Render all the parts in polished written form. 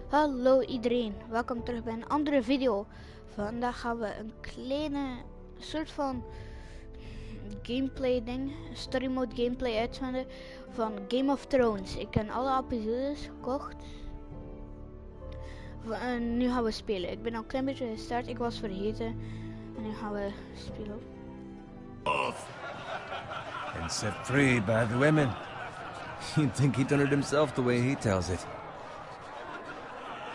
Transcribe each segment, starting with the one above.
Hallo iedereen, welkom terug bij een andere video. Vandaag gaan we een kleine soort van gameplay ding, story mode gameplay uitvinden van Game of Thrones. Ik heb alle episodes gekocht. En nu gaan we spelen. Ik ben al een klein beetje gestart, ik was vergeten. En nu gaan we spelen. And set free by the women. You'd think he done it himself the way he tells it.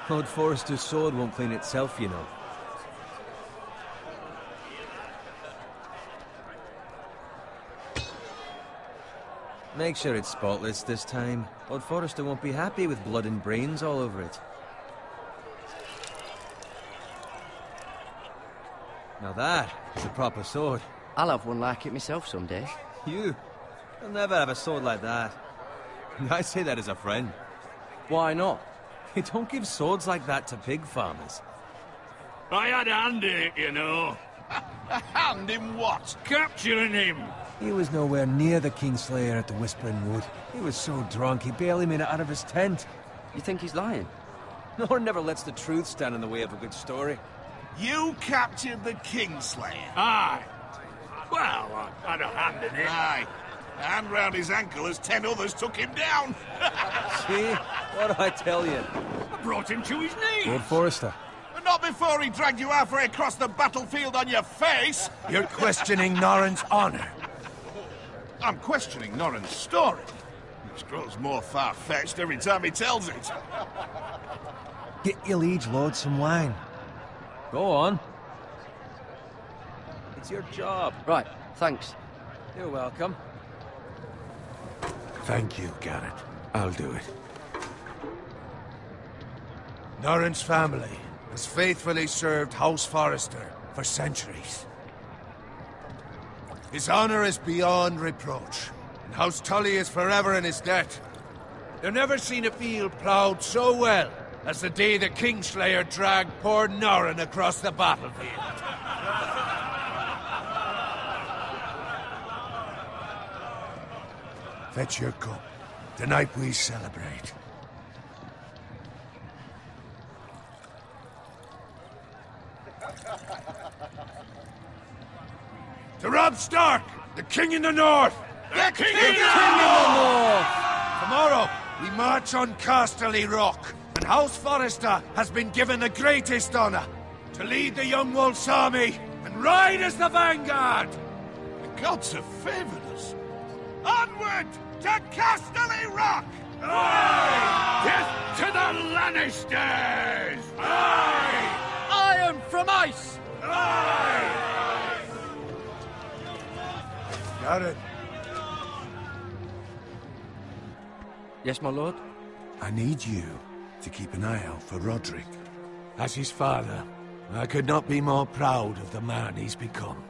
Old Forrester's sword won't clean itself, you know. Make sure it's spotless this time. Lord Forrester won't be happy with blood and brains all over it. Now that is a proper sword. I'll have one like it myself someday. You? You'll never have a sword like that. I say that as a friend. Why not? You don't give swords like that to pig farmers. I had a hand in it, you know. A hand in what? Capturing him. He was nowhere near the Kingslayer at the Whispering Wood. He was so drunk he barely made it out of his tent. You think he's lying? Nor never lets the truth stand in the way of a good story. You captured the Kingslayer? Aye. Well, I had a hand in it. Aye. A hand round his ankle as 10 others took him down. See? What do I tell you? I brought him to his knees. Lord Forrester. But not before he dragged you halfway across the battlefield on your face. You're questioning Norrin's honor. I'm questioning Norrin's story. It grows more far-fetched every time he tells it. Get your liege lord some wine. Go on. It's your job. Right, thanks. You're welcome. Thank you, Garrett. I'll do it. Norrin's family has faithfully served House Forrester for centuries. His honor is beyond reproach, and House Tully is forever in his debt. They've never seen a field ploughed so well as the day the Kingslayer dragged poor Norrin across the battlefield. Fetch your cup. Tonight we celebrate. To Robb Stark, the King in the North! The King in the North! Tomorrow, we march on Casterly Rock, and House Forrester has been given the greatest honor to lead the Young Wolf's army and ride as the vanguard! The gods have favored us. Onward to Casterly Rock! Aye! Death to the Lannisters! Aye! Iron from ice! Aye! Got it. Yes, my lord? I need you to keep an eye out for Roderick. As his father, I could not be more proud of the man he's become.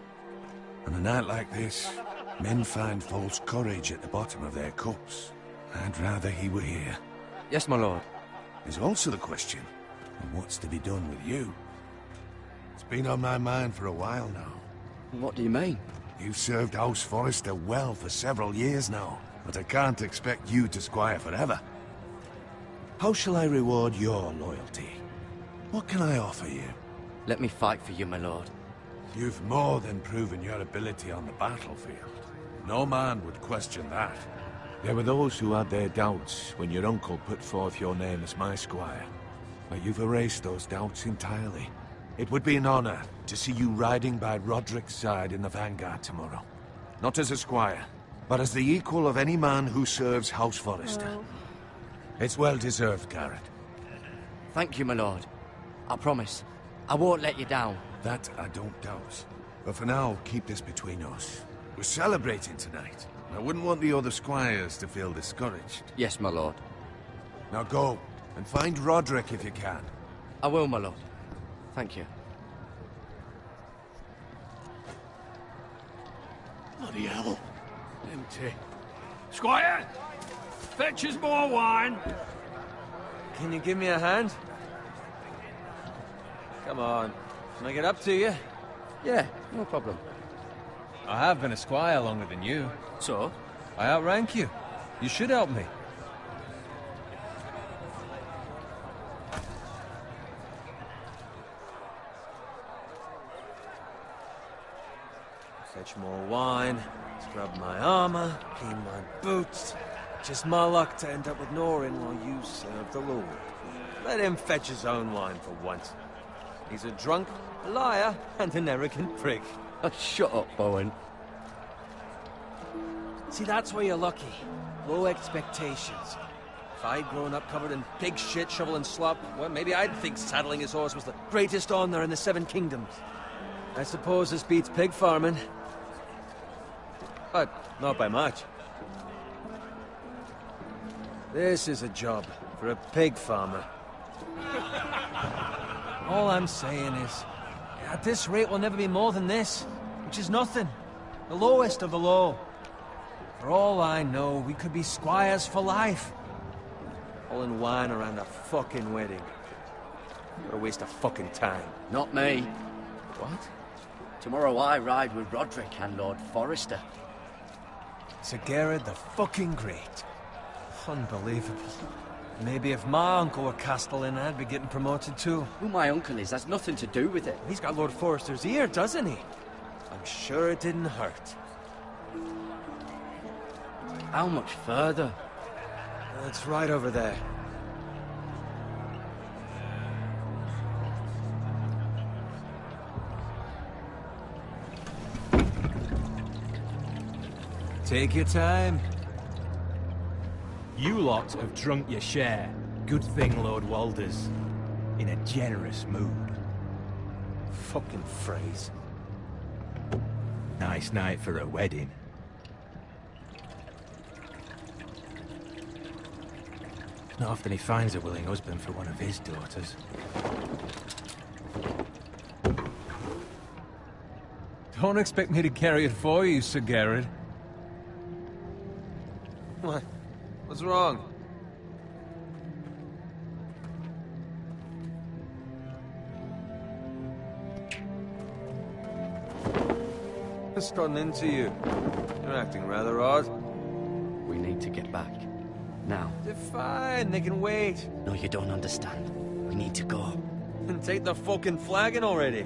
On a night like this, men find false courage at the bottom of their cups. I'd rather he were here. Yes, my lord. There's also the question of what's to be done with you. It's been on my mind for a while now. What do you mean? You've served House Forrester well for several years now, but I can't expect you to squire forever. How shall I reward your loyalty? What can I offer you? Let me fight for you, my lord. You've more than proven your ability on the battlefield. No man would question that. There were those who had their doubts when your uncle put forth your name as my squire. But you've erased those doubts entirely. It would be an honor to see you riding by Roderick's side in the vanguard tomorrow. Not as a squire, but as the equal of any man who serves House Forrester. It's well deserved, Garrett. Thank you, my lord. I promise. I won't let you down. That I don't doubt. But for now, keep this between us. We're celebrating tonight. I wouldn't want the other squires to feel discouraged. Yes, my lord. Now go, and find Roderick if you can. I will, my lord. Thank you. Bloody hell. Empty. Squire! Fetch us more wine. Can you give me a hand? Come on. Can I get up to you? Yeah, no problem. I have been a squire longer than you. So? I outrank you. You should help me. Fetch more wine, scrub my armor, clean my boots. Just my luck to end up with Norin while you serve the Lord. Let him fetch his own wine for once. He's a drunk, a liar, and an arrogant prick. Shut up, Bowen. See, that's where you're lucky. Low expectations. If I'd grown up covered in pig shit, shovel and slop, well, maybe I'd think saddling his horse was the greatest honor in the Seven Kingdoms. I suppose this beats pig farming. But not by much. This is a job for a pig farmer. All I'm saying is, at this rate we'll never be more than this, which is nothing. The lowest of the low. For all I know, we could be squires for life. All in wine around a fucking wedding. What a waste of fucking time. Not me. What? Tomorrow I ride with Roderick and Lord Forrester. Sir Gerard the fucking Great. Unbelievable. Maybe if my uncle were Castellan, I'd be getting promoted too. Who my uncle is has nothing to do with it. He's got Lord Forrester's ear, doesn't he? I'm sure it didn't hurt. How much further? It's right over there. Take your time. You lot have drunk your share. Good thing Lord Walder's in a generous mood. Fucking phrase. Nice night for a wedding. Not often he finds a willing husband for one of his daughters. Don't expect me to carry it for you, Sir Gerard. What? What's wrong? What's gotten into you? You're acting rather odd. We need to get back. Now. They're fine, they can wait. No, you don't understand. We need to go. And take the fucking flagon already.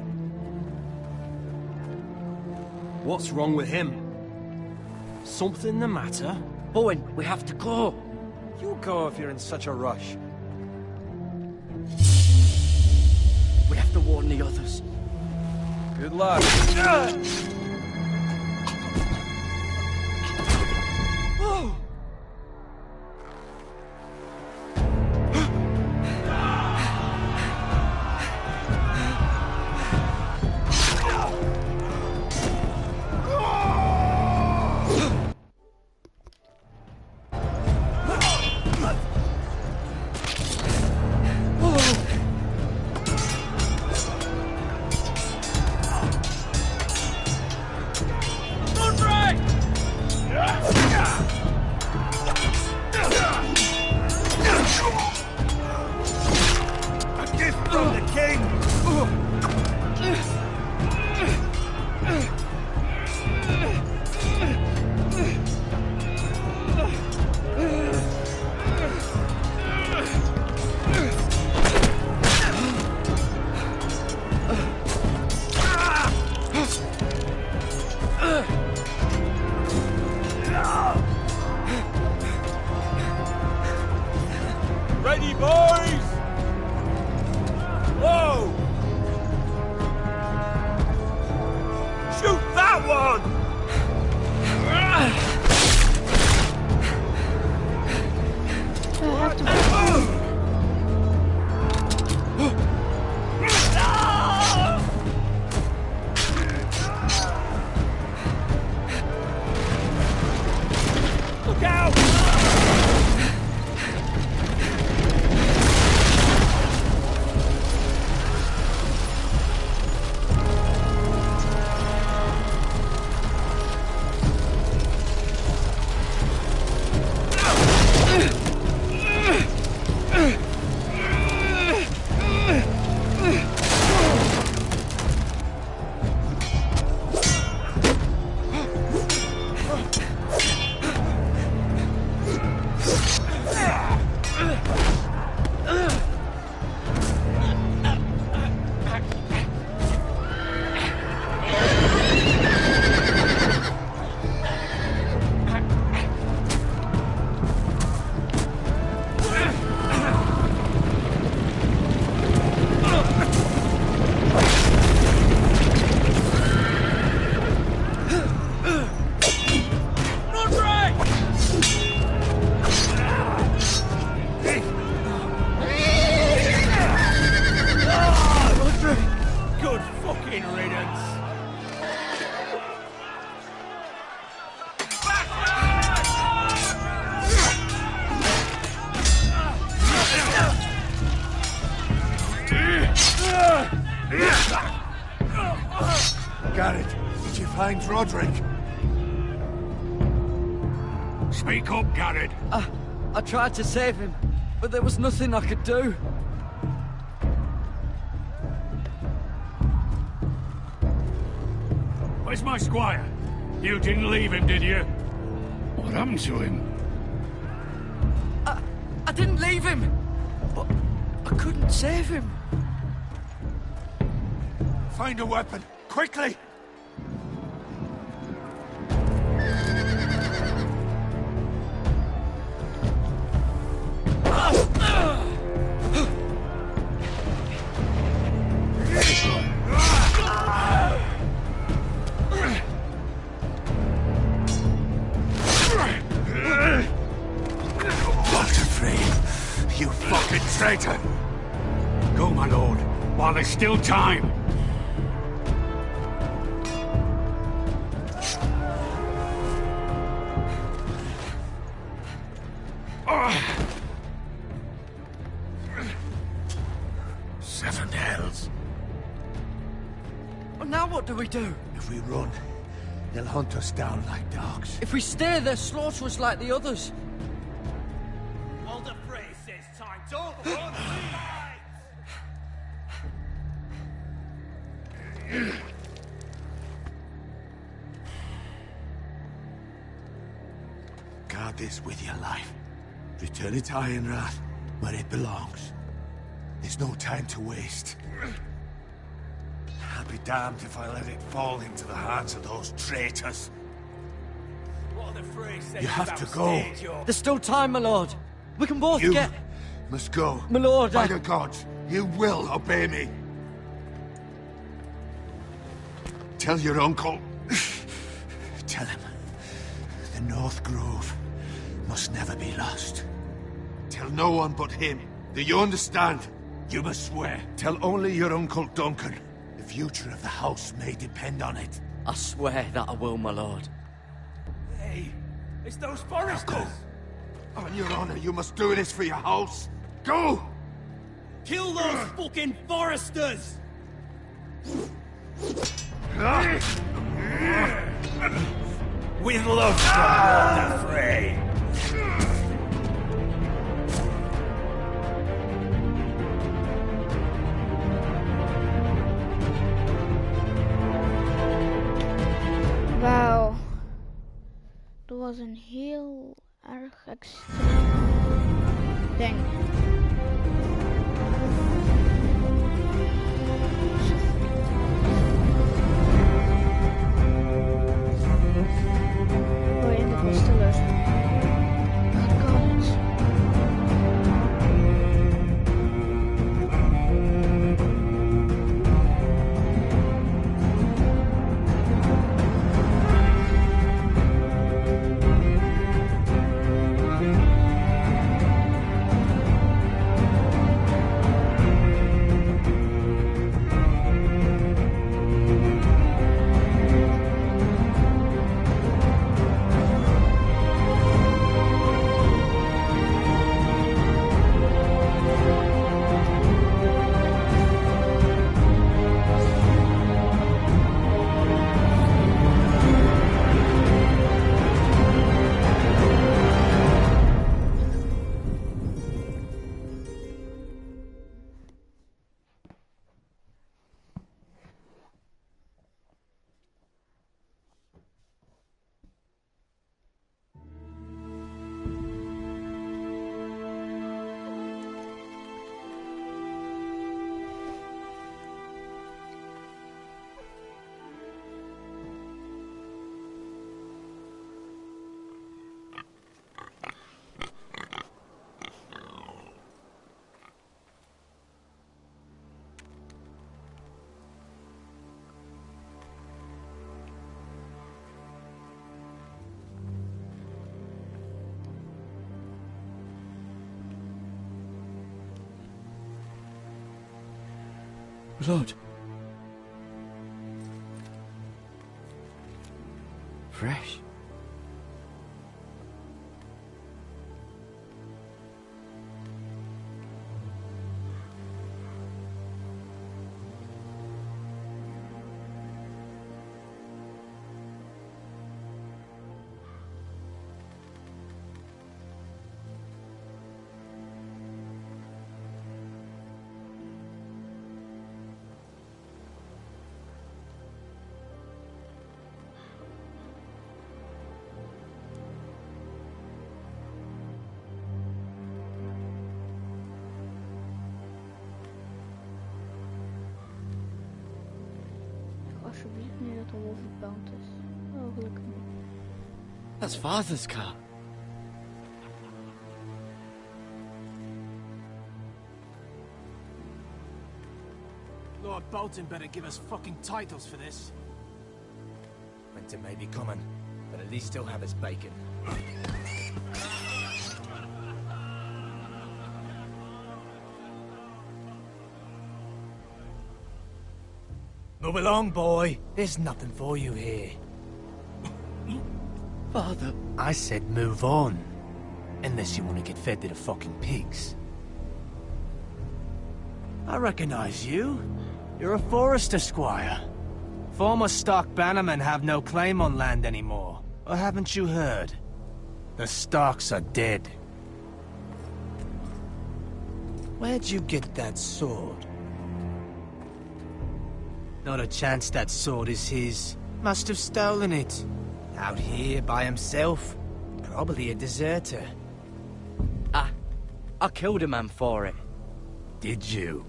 What's wrong with him? Something the matter? Bowen, we have to go. You go if you're in such a rush. We have to warn the others. Good luck. Ready, boys! Whoa! Shoot that one! I have to Look out! Garrett, did you find Roderick? Speak up, Garrett. I tried to save him, but there was nothing I could do. Where's my squire? You didn't leave him, did you? What happened to him? I didn't leave him, but I couldn't save him. Find a weapon, quickly! You fucking traitor! Go, my lord, while there's still time. Seven hells. Well, now what do we do? If we run, they'll hunt us down like dogs. If we stay, they'll slaughter us like the others. Walder Frey says time to overrun Guard this with your life. Return it to Ironrath, where it belongs. There's no time to waste. I'll be damned if I let it fall into the hands of those traitors. Walder Frey says You have to go. There's still time, my lord. We can both You get... must go. My lord, By the gods, you will obey me. Tell your uncle. Tell him. The North Grove must never be lost. Tell no one but him. Do you understand? You must swear. Tell only your Uncle Duncan. The future of the house may depend on it. I swear that I will, my lord. Hey, it's those foresters! Go. On your honor, you must do this for your house. Go! Kill those fucking foresters! With love from Walder Frey. Wauw. Dat was een heel erg extreem ding. Oh, en dat was stiller. Oh god. Lord. Fresh. alsjeblieft nu dat de wolf verbrand is. Oh, gelukkig niet. That's Father's car. Lord Bolton better give us fucking titles for this. Winter may be coming, but at least he'll have his bacon. Move along, boy. There's nothing for you here. Father. I said move on. Unless you want to get fed to the fucking pigs. I recognize you. You're a Forester squire. Former Stark bannermen have no claim on land anymore. Or haven't you heard? The Starks are dead. Where'd you get that sword? Not a chance that sword is his. Must have stolen it. Out here by himself. Probably a deserter. I killed a man for it. Did you?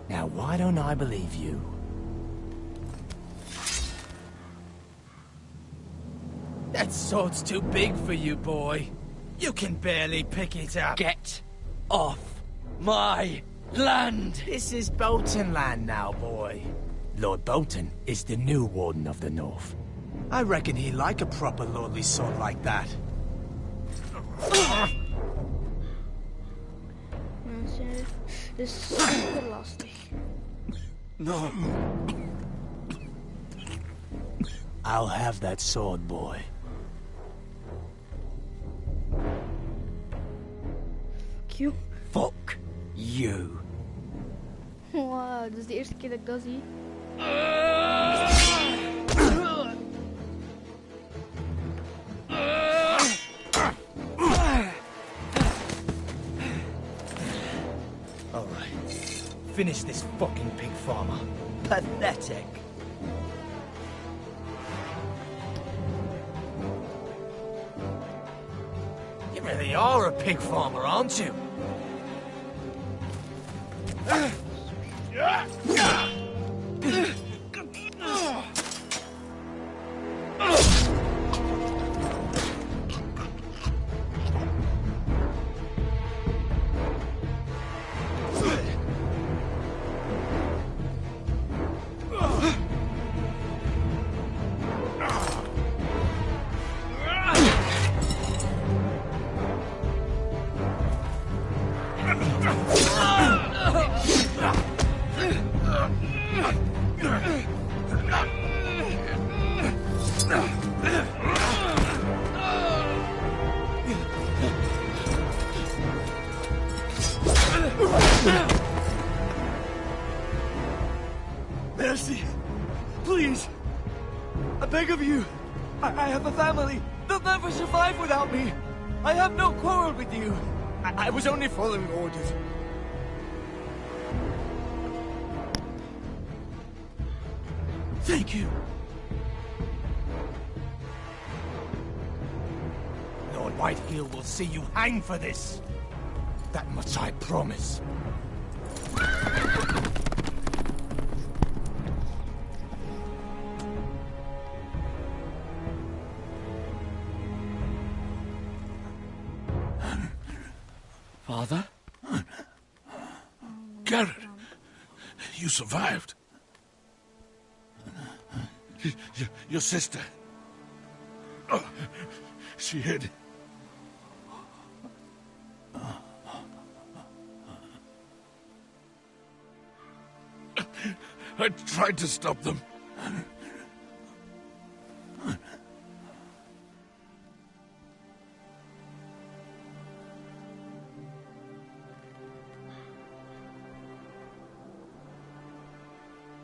Now why don't I believe you? That sword's too big for you, boy. You can barely pick it up. Get off my land! This is Bolton land now, boy. Lord Bolton is the new Warden of the North. I reckon he'd like a proper lordly sword like that. Mensen, dit is super lastig. No. I'll have that sword, boy. Fuck you. Fuck you. Wow, dit is de eerste keer dat ik dat zie. Alright. Finish this fucking pig farmer. Pathetic. You really are a pig farmer, aren't you? Mercy! Please! I beg of you! I have a family! They'll never survive without me! I have no quarrel with you! I was only following orders. Thank you. Lord Whitehill will see you hang for this. That much I promise. Father? Garrett, you survived. Your sister. Oh, she hid. I tried to stop them.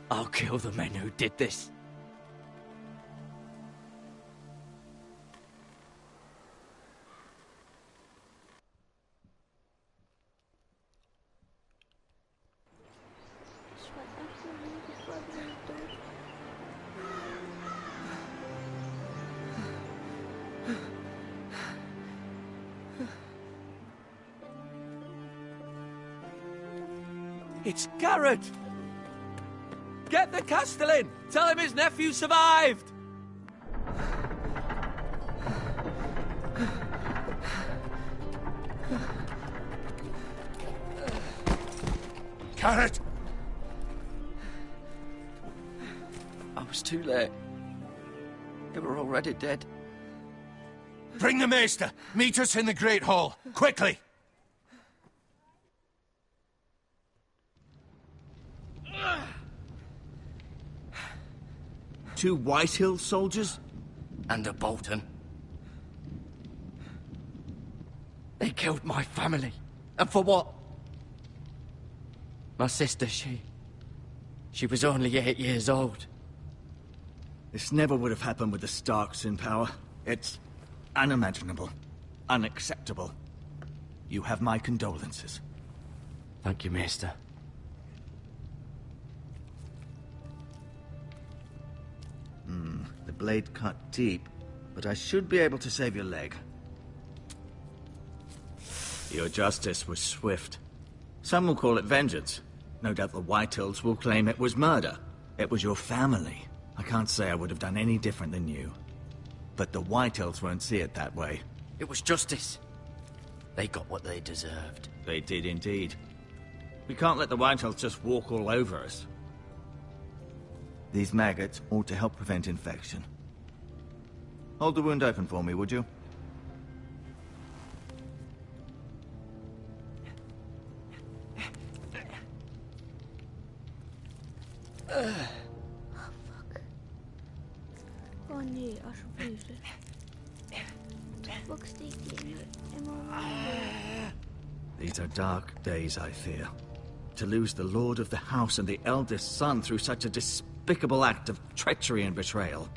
I'll kill the men who did this. It's Garrett! Get Get the Castellan! Tell him his nephew survived! Carrot! I was too late. They were already dead. Bring the maester! Meet us in the Great Hall! Quickly! Two Whitehill soldiers? And a Bolton. They killed my family. And for what? My sister, she was only 8 years old. This never would have happened with the Starks in power. It's unimaginable. Unacceptable. You have my condolences. Thank you, Maester. The blade cut deep, but I should be able to save your leg. Your justice was swift. Some will call it vengeance. No doubt the Whitehills will claim it was murder. It was your family. I can't say I would have done any different than you. But the Whitehills won't see it that way. It was justice. They got what they deserved. They did indeed. We can't let the Whitehills just walk all over us. These maggots ought to help prevent infection. Hold the wound open for me, would you? Oh nee, alsjeblieft. What the fuck steekt die in mijn... These are dark days, I fear. To lose the lord of the house and the eldest son through such a despicable act of treachery and betrayal.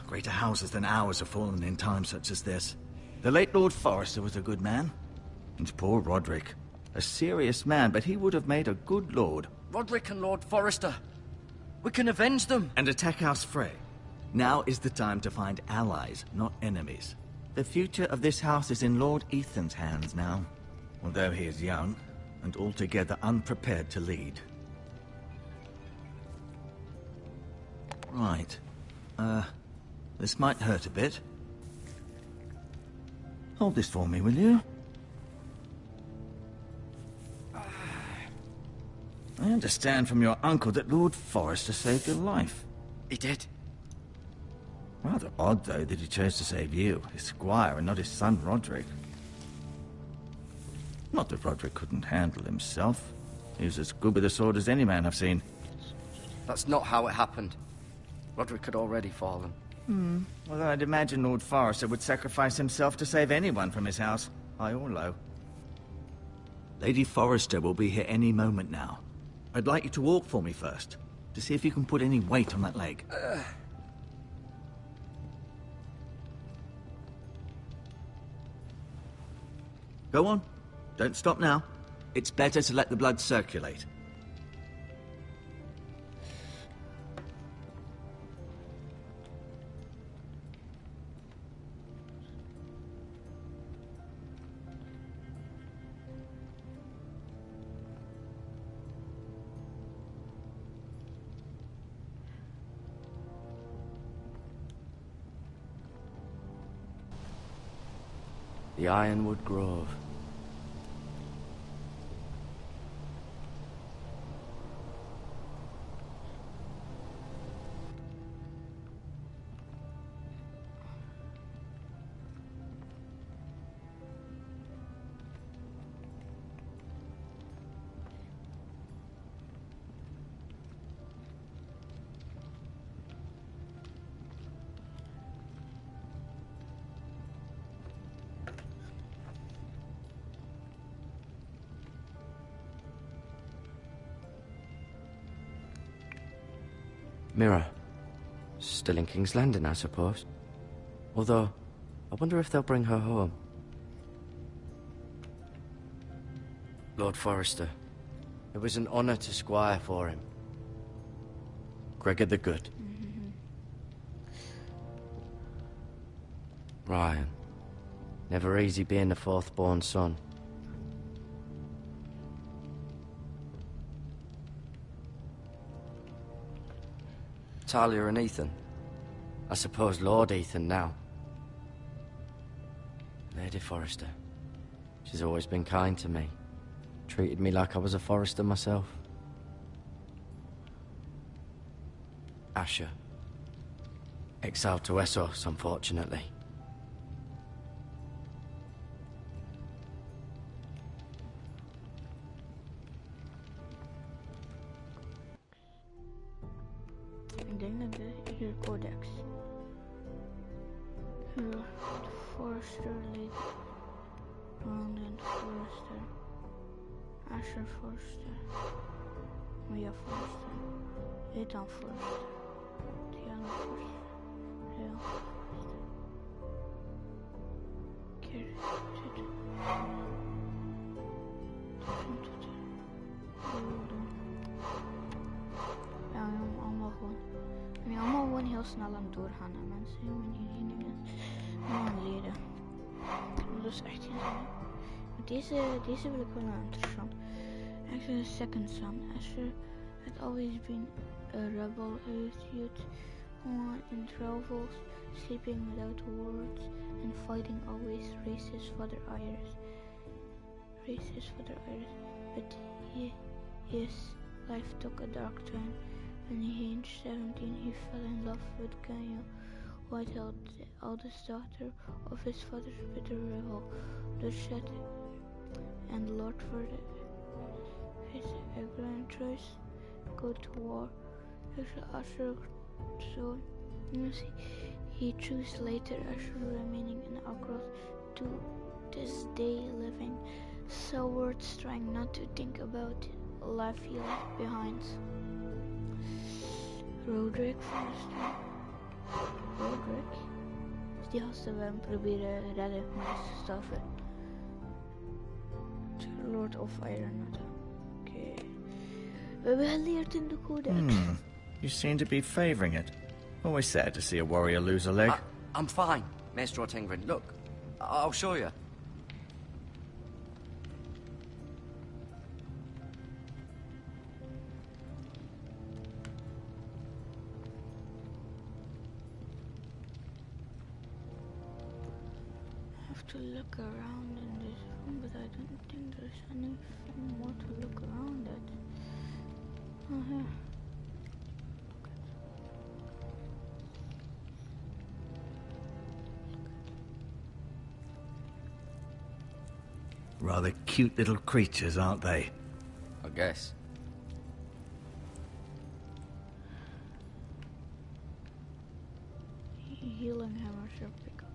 Greater houses than ours have fallen in times such as this. The late Lord Forrester was a good man. And poor Roderick. A serious man, but he would have made a good lord. Roderick and Lord Forrester. We can avenge them. And attack House Frey. Now is the time to find allies, not enemies. The future of this house is in Lord Ethan's hands now. Although he is young, and altogether unprepared to lead. Right. This might hurt a bit. Hold this for me, will you? I understand from your uncle that Lord Forrester saved your life. He did. Rather odd, though, that he chose to save you, his squire, and not his son Roderick. Not that Roderick couldn't handle himself. He was as good with a sword as any man I've seen. That's not how it happened. Roderick had already fallen. Well, I'd imagine Lord Forrester would sacrifice himself to save anyone from his house, high or low. Lady Forrester will be here any moment now. I'd like you to walk for me first, to see if you can put any weight on that leg. Go on. Don't stop now. It's better to let the blood circulate. The Ironwood Grove. Mirror. Still in King's Landing, I suppose. Although, I wonder if they'll bring her home. Lord Forrester. It was an honor to squire for him. Gregor the Good. Ryan. Never easy being the fourth-born son. Talia and Ethan. I suppose Lord Ethan now. Lady Forrester. She's always been kind to me. Treated me like I was a Forrester myself. Asher. Exiled to Essos, unfortunately. Ik denk dat hier codex. Hier, Forrester, Lady Roland Forrester, Asher Forrester, Mia Forrester, Ethan Forrester, Tiana Forrester, Leon Forrester, Kerry Forrester, ja, allemaal gewoon. En die allemaal gewoon heel snel aan het doorgaan en mensen helemaal niet dingen aan leren. Dat is echt geen zin. Maar deze wil ik wel interessant. Actually, the second son, Asher had always been a rebel youth, one in travels, sleeping without words, and fighting always raised his father Iris. But his life took a dark turn. When he aged 17, he fell in love with Gaia Whitehill, the eldest daughter of his father's bitter rival, Bloodshed, and Lord for his grand choice go to war. Asher, so he chose later Asher remaining in Akroth to this day, living so words, trying not to think about life he left behind. Roderick Forrester. Roderick? Dus die gasten we hem proberen redden, maar is gestorven. Lord of Iron. Oké. We hebben geleerd in de codex. You seem to be favoring it. Always sad to see a warrior lose a leg. I'm fine, Maestro Tingrin. Look, I'll show you. To look around in this room, but I don't think there's anything more to look around at. Oh, here. Rather cute little creatures, aren't they? I guess. Healing hammer should pick up.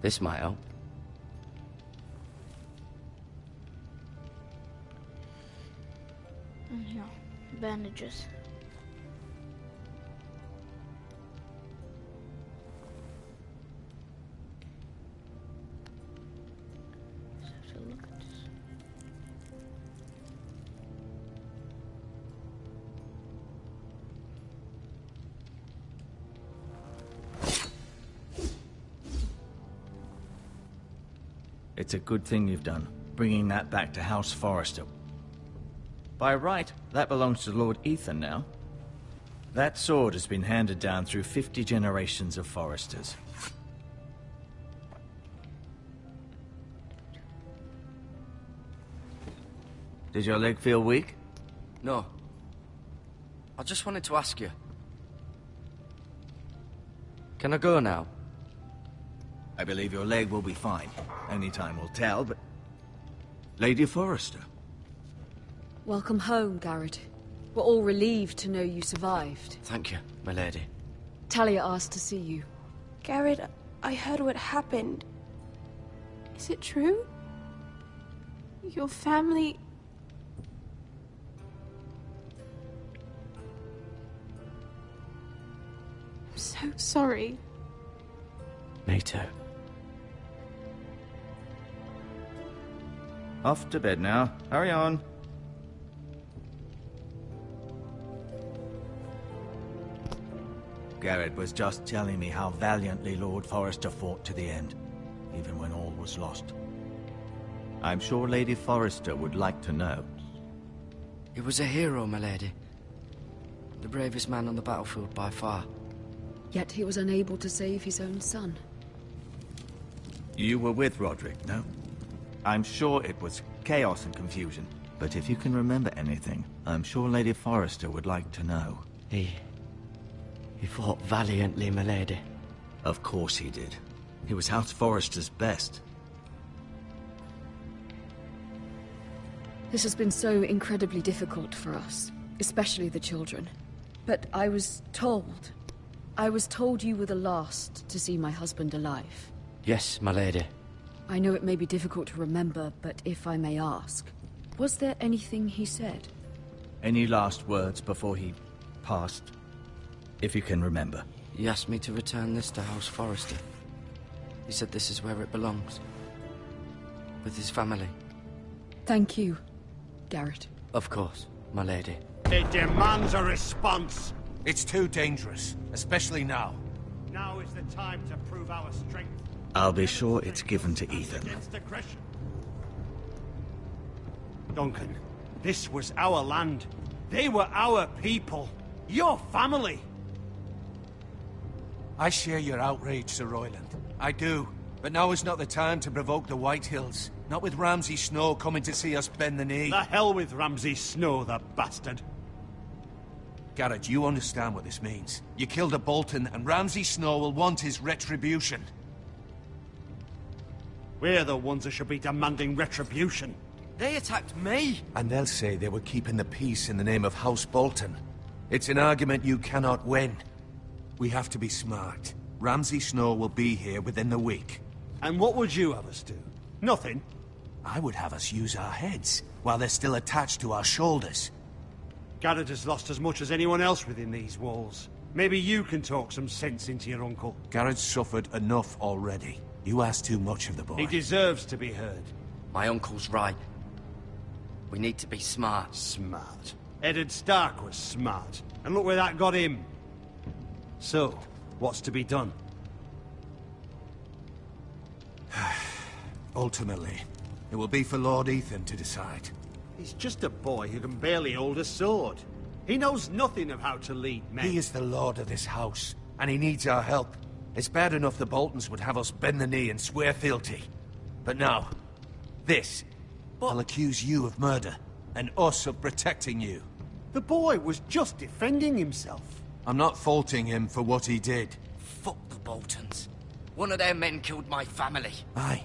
This might help. And here, bandages. Just have to look at this. It's a good thing you've done, bringing that back to House Forrester. By right, that belongs to Lord Ethan now. That sword has been handed down through 50 generations of Forresters. Did your leg feel weak? No. I just wanted to ask you. Can I go now? I believe your leg will be fine. Only time will tell, but... Lady Forrester. Welcome home, Garrett. We're all relieved to know you survived. Thank you, my lady. Talia asked to see you. Garrett, I heard what happened. Is it true? Your family... I'm so sorry. Me too. Off to bed now. Hurry on. Garrett was just telling me how valiantly Lord Forrester fought to the end, even when all was lost. I'm sure Lady Forrester would like to know. He was a hero, my lady. The bravest man on the battlefield by far. Yet he was unable to save his own son. You were with Roderick, no? I'm sure it was chaos and confusion. But if you can remember anything, I'm sure Lady Forrester would like to know. He fought valiantly, my lady. Of course he did. He was House Forrester's best. This has been so incredibly difficult for us, especially the children. But I was told you were the last to see my husband alive. Yes, my lady. I know it may be difficult to remember, but if I may ask, was there anything he said? Any last words before he passed? If you can remember. He asked me to return this to House Forrester. He said this is where it belongs. With his family. Thank you, Garrett. Of course, my lady. It demands a response. It's too dangerous, especially now. Now is the time to prove our strength. I'll be sure it's given to Ethan. Against aggression. Duncan, this was our land. They were our people. Your family. I share your outrage, Sir Royland. I do. But now is not the time to provoke the Whitehills. Not with Ramsay Snow coming to see us bend the knee. The hell with Ramsay Snow, the bastard. Garrett, you understand what this means. You killed a Bolton, and Ramsay Snow will want his retribution. We're the ones that should be demanding retribution. They attacked me! And they'll say they were keeping the peace in the name of House Bolton. It's an argument you cannot win. We have to be smart. Ramsay Snow will be here within the week. And what would you have us do? Nothing? I would have us use our heads, while they're still attached to our shoulders. Garrett has lost as much as anyone else within these walls. Maybe you can talk some sense into your uncle. Garrett's suffered enough already. You ask too much of the boy. He deserves to be heard. My uncle's right. We need to be smart. Smart. Eddard Stark was smart. And look where that got him. So, what's to be done? Ultimately, it will be for Lord Ethan to decide. He's just a boy who can barely hold a sword. He knows nothing of how to lead men. He is the lord of this house, and he needs our help. It's bad enough the Boltons would have us bend the knee and swear fealty. But now, this. I'll accuse you of murder, and us of protecting you. The boy was just defending himself. I'm not faulting him for what he did. Fuck the Boltons. One of their men killed my family. Aye.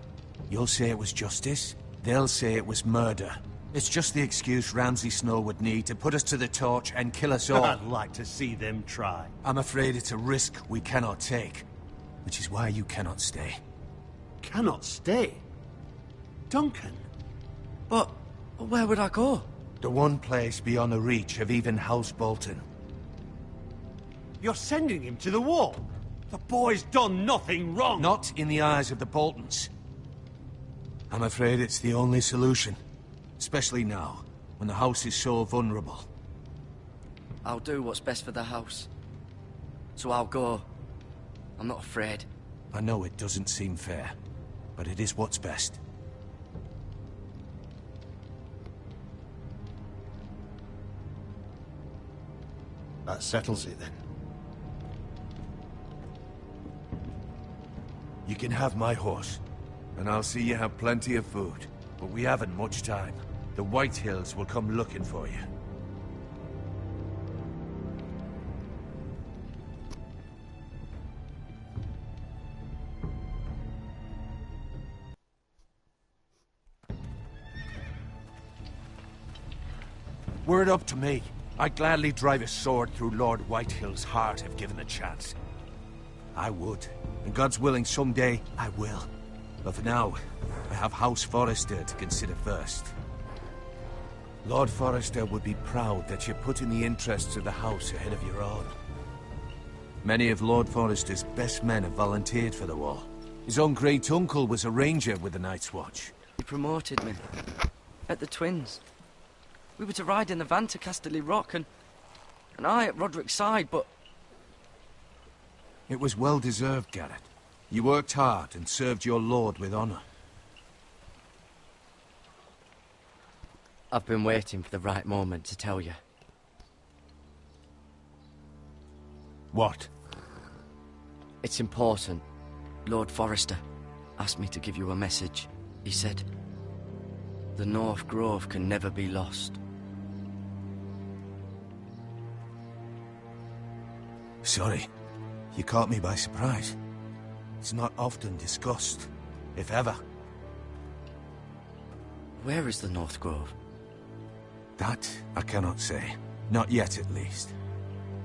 You'll say it was justice. They'll say it was murder. It's just the excuse Ramsay Snow would need to put us to the torch and kill us all. I'd like to see them try. I'm afraid it's a risk we cannot take. Which is why you cannot stay. Cannot stay? Duncan? But where would I go? The one place beyond the reach of even House Bolton. You're sending him to the wall? The boy's done nothing wrong! Not in the eyes of the Boltons. I'm afraid it's the only solution. Especially now, when the house is so vulnerable. I'll do what's best for the house. So I'll go. I'm not afraid. I know it doesn't seem fair, but it is what's best. That settles it, then. You can have my horse, and I'll see you have plenty of food. But we haven't much time. The Whitehills will come looking for you. Were it up to me, I'd gladly drive a sword through Lord Whitehill's heart if given the chance. I would. And God's willing, someday I will. But for now, I have House Forrester to consider first. Lord Forrester would be proud that you're putting the interests of the house ahead of your own. Many of Lord Forrester's best men have volunteered for the war. His own great-uncle was a ranger with the Night's Watch. He promoted me. At the Twins. We were to ride in the van to Casterly Rock, and I at Roderick's side, but... It was well-deserved, Garrett. You worked hard and served your lord with honor. I've been waiting for the right moment to tell you. What? It's important. Lord Forrester asked me to give you a message. He said, the North Grove can never be lost. Sorry. You caught me by surprise. It's not often discussed, if ever. Where is the North Grove? That I cannot say. Not yet, at least.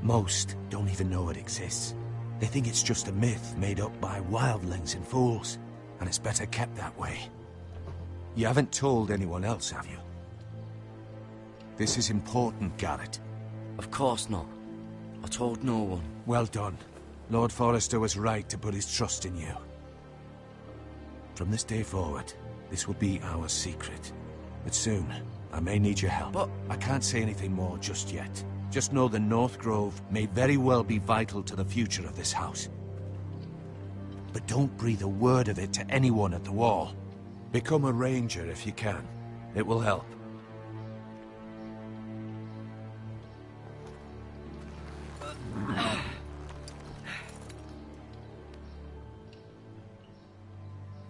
Most don't even know it exists. They think it's just a myth made up by wildlings and fools, and it's better kept that way. You haven't told anyone else, have you? This is important, Garrett. Of course not. I told no one. Well done. Lord Forrester was right to put his trust in you. From this day forward, this will be our secret. But soon, I may need your help. But I can't say anything more just yet. Just know the North Grove may very well be vital to the future of this house. But don't breathe a word of it to anyone at the Wall. Become a ranger if you can. It will help.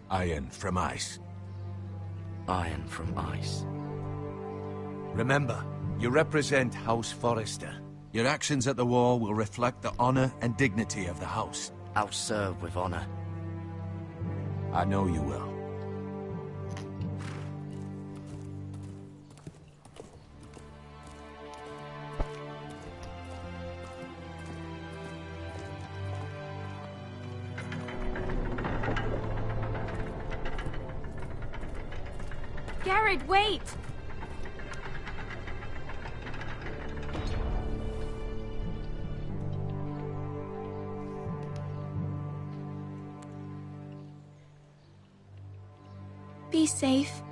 Iron from ice. Iron from ice. Remember, you represent House Forrester. Your actions at the Wall will reflect the honor and dignity of the house. I'll serve with honor. I know you will. Garrett, wait! Be safe.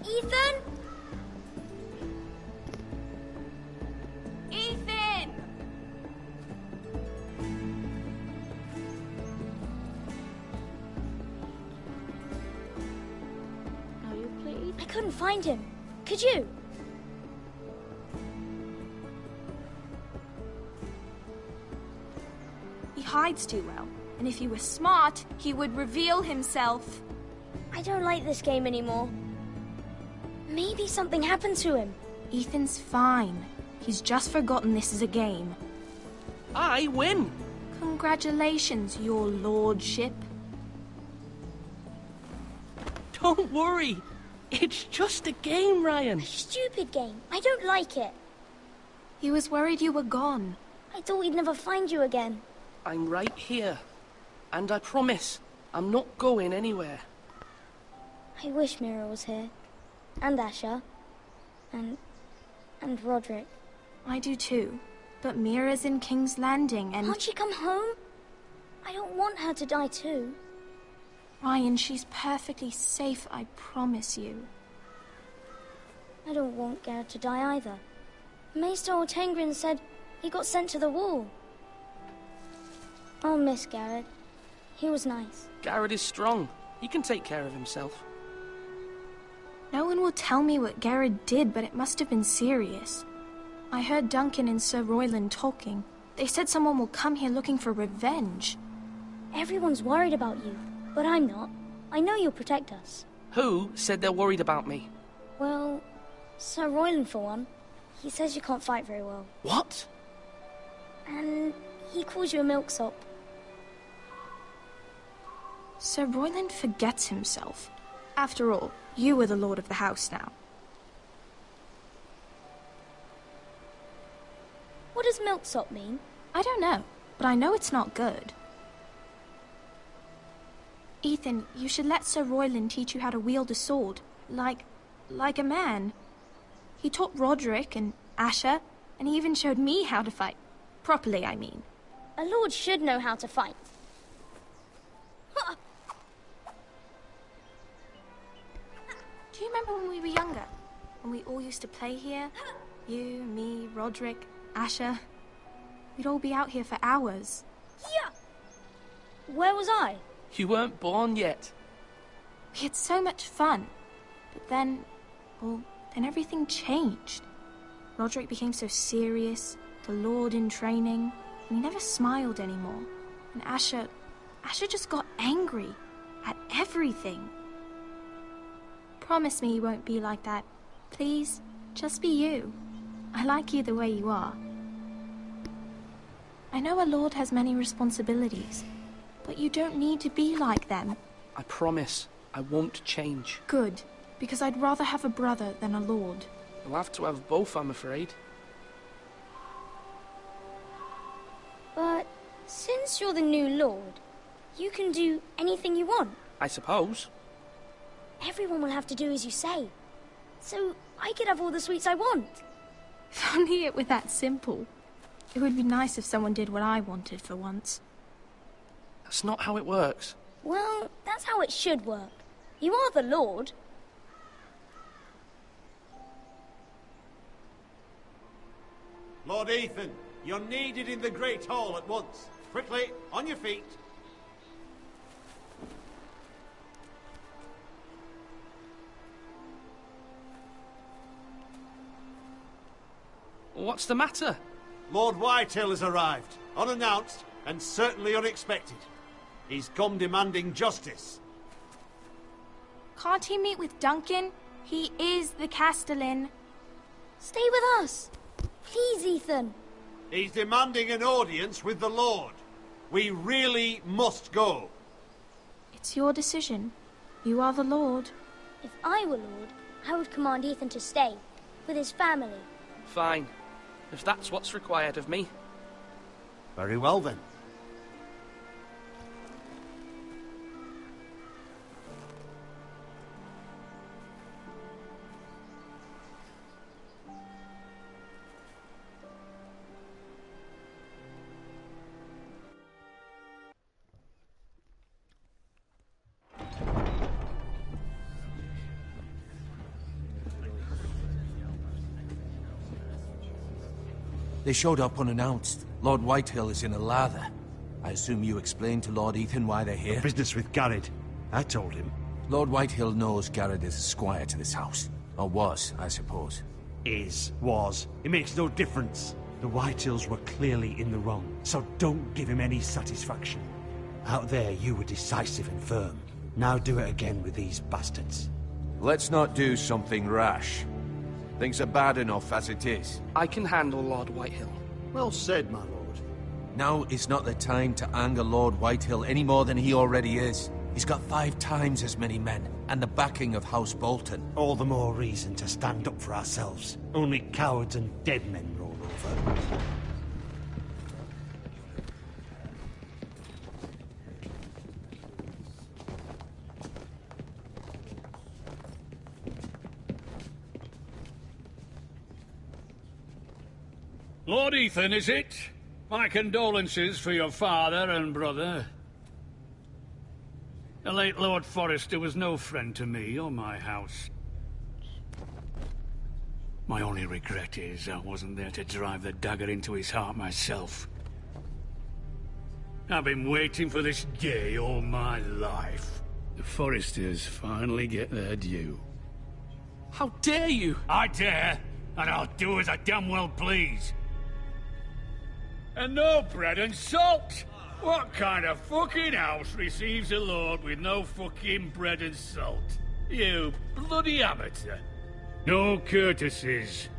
Ethan? Ethan! Now you play Ethan. I couldn't find him. Could you? He hides too well, and if he was smart, he would reveal himself. I don't like this game anymore. Maybe something happened to him. Ethan's fine. He's just forgotten this is a game. I win! Congratulations, your lordship. Don't worry. It's just a game, Ryan. A stupid game. I don't like it. He was worried you were gone. I thought we'd never find you again. I'm right here. And I promise, I'm not going anywhere. I wish Mira was here. And Asher. And Roderick. I do too. But Mira's in King's Landing and... Can't she come home? I don't want her to die too. Ryan, she's perfectly safe, I promise you. I don't want Garrett to die either. Maester Ortengrin said he got sent to the Wall. I'll miss Garrett. He was nice. Garrett is strong. He can take care of himself. No one will tell me what Garrett did, but it must have been serious. I heard Duncan and Sir Royland talking. They said someone will come here looking for revenge. Everyone's worried about you, but I'm not. I know you'll protect us. Who said they're worried about me? Well, Sir Royland for one. He says you can't fight very well. What? And he calls you a milksop. Sir Royland forgets himself. After all, you are the lord of the house now. What does milksop mean? I don't know, but I know it's not good. Ethan, you should let Sir Royland teach you how to wield a sword. Like a man. He taught Roderick, and Asher, and he even showed me how to fight. Properly, I mean. A lord should know how to fight. Do you remember when we were younger? When we all used to play here? You, me, Roderick, Asher. We'd all be out here for hours. Yeah! Where was I? You weren't born yet. We had so much fun. But then, well, then everything changed. Roderick became so serious, the Lord in training, and he never smiled anymore. And Asher just got angry at everything. Promise me you won't be like that. Please, just be you. I like you the way you are. I know a lord has many responsibilities, but you don't need to be like them. I promise I won't change. Good, because I'd rather have a brother than a lord. You'll have to have both, I'm afraid. But since you're the new lord, you can do anything you want. I suppose. Everyone will have to do as you say. So I could have all the sweets I want. If only it were that simple. It would be nice if someone did what I wanted for once. That's not how it works. Well, that's how it should work. You are the lord. Lord Ethan, you're needed in the Great Hall at once. Quickly, on your feet. What's the matter? Lord Whitehill has arrived, unannounced and certainly unexpected. He's come demanding justice. Can't he meet with Duncan? He is the Castellan. Stay with us. Please, Ethan. He's demanding an audience with the Lord. We really must go. It's your decision. You are the Lord. If I were Lord, I would command Ethan to stay, with his family. Fine. If that's what's required of me. Very well, then. They showed up unannounced. Lord Whitehill is in a lather. I assume you explained to Lord Ethan why they're here? Business with Garrett. I told him. Lord Whitehill knows Garrett is a squire to this house. Or was, I suppose. Was. It makes no difference. The Whitehills were clearly in the wrong, so don't give him any satisfaction. Out there, you were decisive and firm. Now do it again with these bastards. Let's not do something rash. Things are bad enough as it is. I can handle Lord Whitehill. Well said, my lord. Now is not the time to anger Lord Whitehill any more than he already is. He's got 5 times as many men, and the backing of House Bolton. All the more reason to stand up for ourselves. Only cowards and dead men roll over. Lord Ethan, is it? My condolences for your father and brother. The late Lord Forrester was no friend to me or my house. My only regret is I wasn't there to drive the dagger into his heart myself. I've been waiting for this day all my life. The Forresters finally get their due. How dare you? I dare, and I'll do as I damn well please. And no bread and salt! What kind of fucking house receives a lord with no fucking bread and salt? You bloody amateur. No courtesies.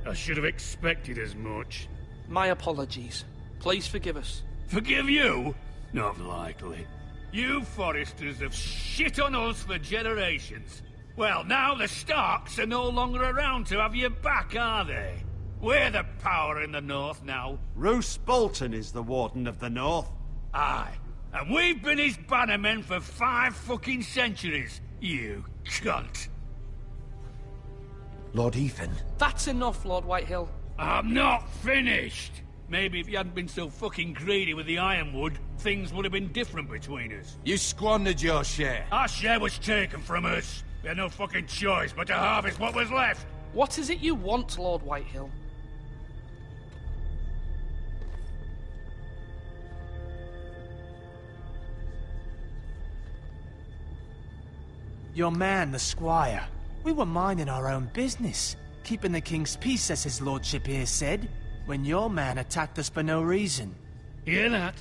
I should have expected as much. My apologies. Please forgive us. Forgive you? Not likely. You Forresters have shit on us for generations. Well, now the Starks are no longer around to have your back, are they? We're the power in the north now. Roose Bolton is the Warden of the North. Aye. And we've been his bannermen for 5 fucking centuries, you cunt. Lord Ethan. That's enough, Lord Whitehill. I'm not finished! Maybe if you hadn't been so fucking greedy with the ironwood, things would have been different between us. You squandered your share. Our share was taken from us. We had no fucking choice but to harvest what was left. What is it you want, Lord Whitehill? Your man, the squire. We were minding our own business, keeping the king's peace, as his lordship here said, when your man attacked us for no reason. Hear that?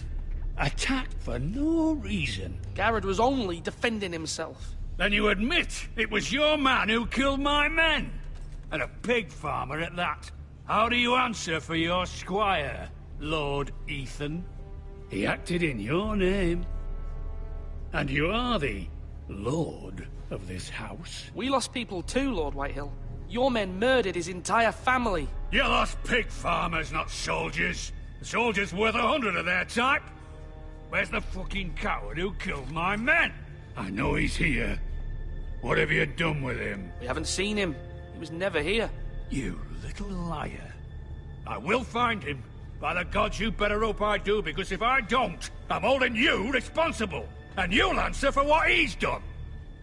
Attacked for no reason. Garrett was only defending himself. Then you admit it was your man who killed my men? And a pig farmer at that. How do you answer for your squire, Lord Ethan? He acted in your name. And you are the lord of this house. We lost people too, Lord Whitehill. Your men murdered his entire family. You lost pig farmers, not soldiers. The soldiers worth 100 of their type. Where's the fucking coward who killed my men? I know he's here. What have you done with him? We haven't seen him. He was never here. You little liar. I will find him. By the gods, you better hope I do, because if I don't, I'm holding you responsible. And you'll answer for what he's done.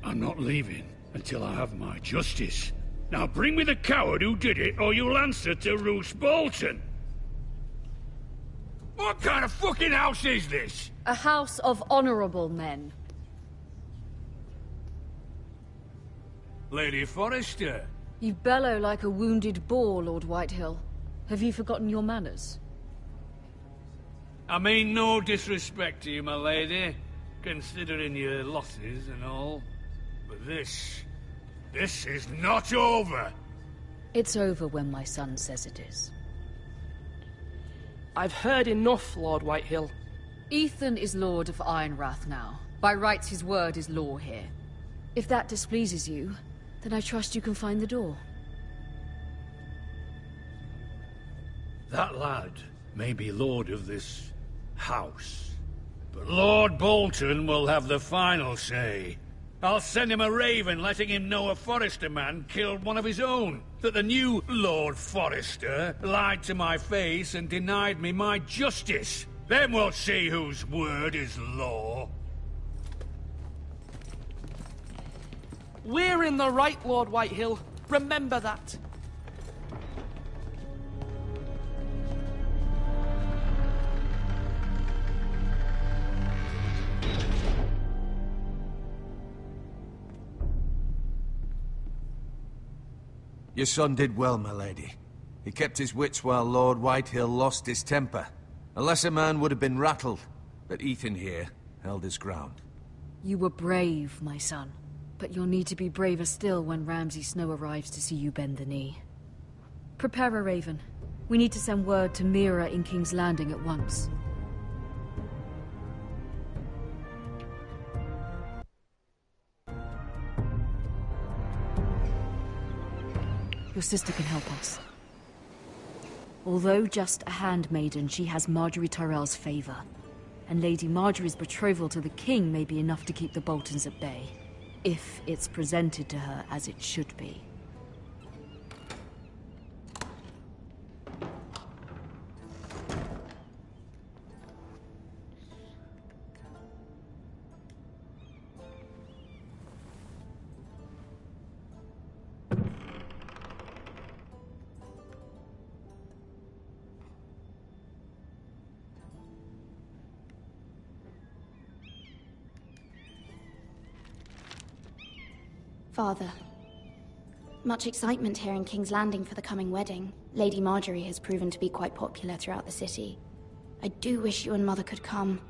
I'm not leaving until I have my justice. Now bring me the coward who did it, or you'll answer to Roose Bolton. What kind of fucking house is this? A house of honorable men. Lady Forrester. You bellow like a wounded boar, Lord Whitehill. Have you forgotten your manners? I mean no disrespect to you, my lady, considering your losses and all. But this is not over. It's over when my son says it is. I've heard enough, Lord Whitehill. Ethan is Lord of Ironrath now. By rights, his word is law here. If that displeases you, then I trust you can find the door. That lad may be lord of this house, but Lord Bolton will have the final say. I'll send him a raven letting him know a Forrester man killed one of his own. That the new Lord Forrester lied to my face and denied me my justice. Then we'll see whose word is law. We're in the right, Lord Whitehill. Remember that. Your son did well, my lady. He kept his wits while Lord Whitehill lost his temper. A lesser man would have been rattled, but Ethan here held his ground. You were brave, my son. But you'll need to be braver still when Ramsay Snow arrives to see you bend the knee. Prepare a raven. We need to send word to Mira in King's Landing at once. Your sister can help us. Although just a handmaiden, she has Marjorie Tyrell's favor. And Lady Marjorie's betrothal to the king may be enough to keep the Boltons at bay. If it's presented to her as it should be. Father, much excitement here in King's Landing for the coming wedding. Lady Marjorie has proven to be quite popular throughout the city. I do wish you and Mother could come,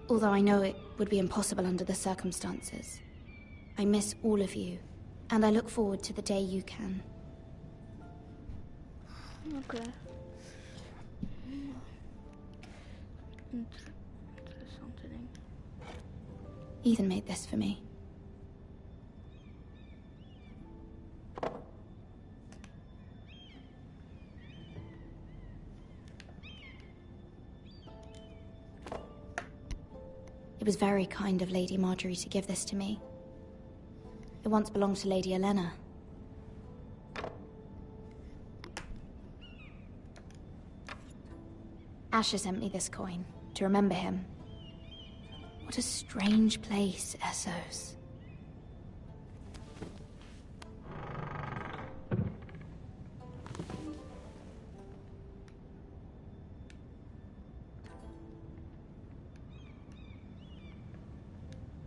although I know it would be impossible under the circumstances. I miss all of you, and I look forward to the day you can. Okay. Ethan made this for me. It was very kind of Lady Marjorie to give this to me. It once belonged to Lady Elena. Asher sent me this coin, to remember him. What a strange place, Essos.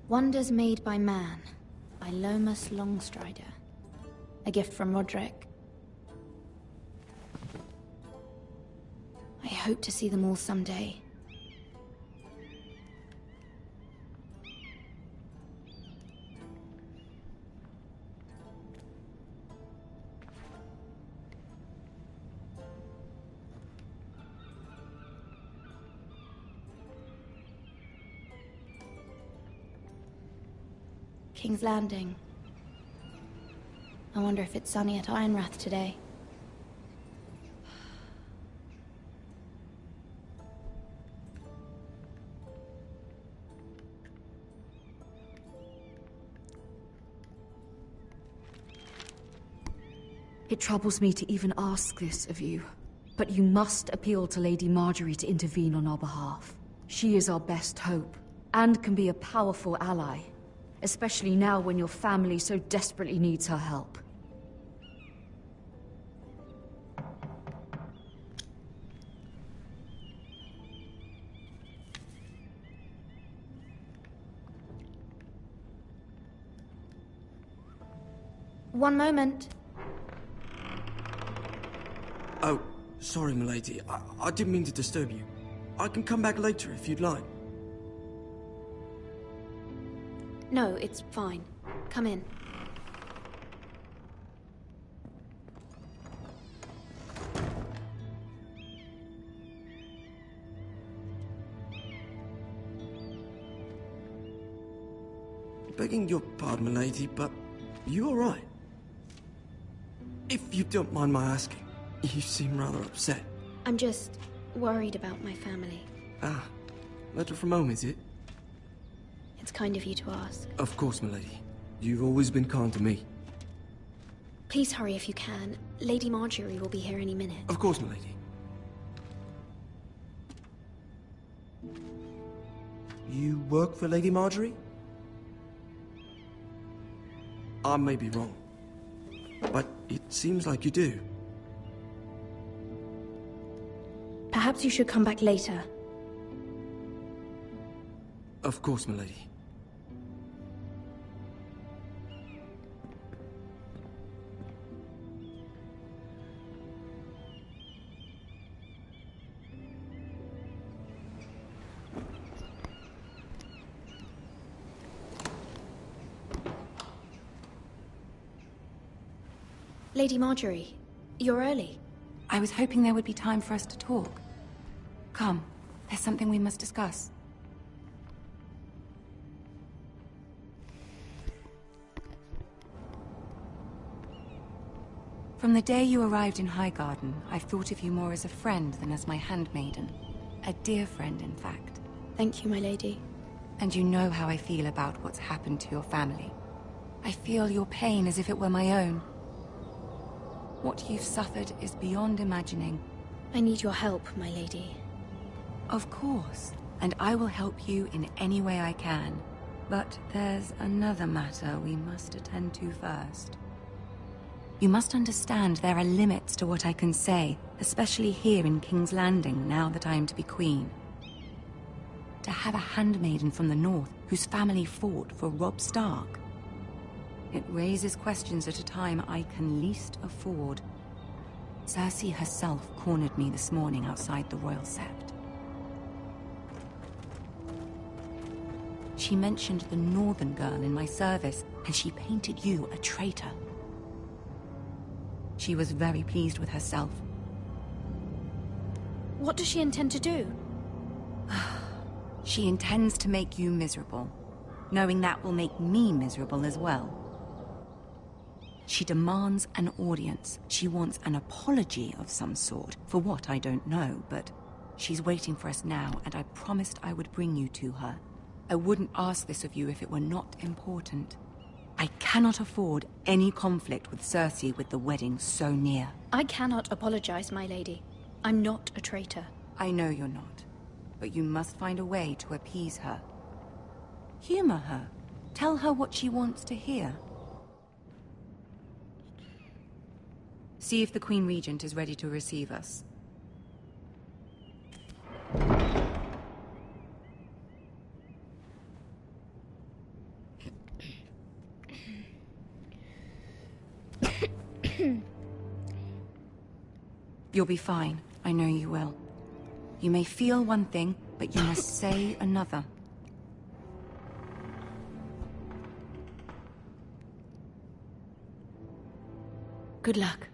Wonders Made by Man, by Lomas Longstrider. A gift from Roderick. I hope to see them all someday. King's Landing. I wonder if it's sunny at Ironrath today. It troubles me to even ask this of you, but you must appeal to Lady Marjorie to intervene on our behalf. She is our best hope, and can be a powerful ally, especially now when your family so desperately needs her help. One moment. Oh, sorry, milady. I didn't mean to disturb you. I can come back later if you'd like. No, it's fine. Come in. Begging your pardon, milady, but you all right? If you don't mind my asking, you seem rather upset. I'm just worried about my family. Ah, letter from home, is it? It's kind of you to ask. Of course, milady. You've always been kind to me. Please hurry if you can. Lady Marjorie will be here any minute. Of course, milady. You work for Lady Marjorie? I may be wrong, but it seems like you do. Perhaps you should come back later. Of course, milady. Lady Marjorie, you're early. I was hoping there would be time for us to talk. Come, there's something we must discuss. From the day you arrived in Highgarden, I've thought of you more as a friend than as my handmaiden. A dear friend, in fact. Thank you, my lady. And you know how I feel about what's happened to your family. I feel your pain as if it were my own. What you've suffered is beyond imagining. I need your help, my lady. Of course, and I will help you in any way I can. But there's another matter we must attend to first. You must understand there are limits to what I can say, especially here in King's Landing, now that I am to be queen. To have a handmaiden from the north whose family fought for Robb Stark. It raises questions at a time I can least afford. Cersei herself cornered me this morning outside the Royal Sept. She mentioned the northern girl in my service, and she painted you a traitor. She was very pleased with herself. What does she intend to do? She intends to make you miserable, knowing that will make me miserable as well. She demands an audience. She wants an apology of some sort, for what I don't know, but she's waiting for us now, and I promised I would bring you to her. I wouldn't ask this of you if it were not important. I cannot afford any conflict with Cersei with the wedding so near. I cannot apologize, my lady. I'm not a traitor. I know you're not, but you must find a way to appease her. Humor her. Tell her what she wants to hear. See if the Queen Regent is ready to receive us. You'll be fine. I know you will. You may feel one thing, but you must say another. Good luck.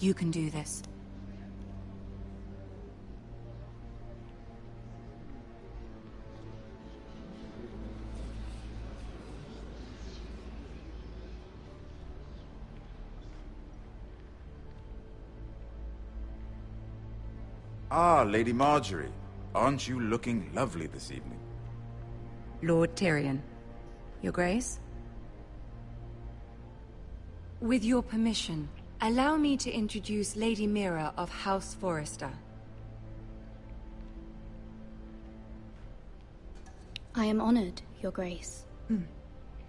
You can do this. Ah, Lady Marjorie. Aren't you looking lovely this evening? Lord Tyrion. Your Grace? With your permission, allow me to introduce Lady Mira of House Forrester. I am honored, Your Grace.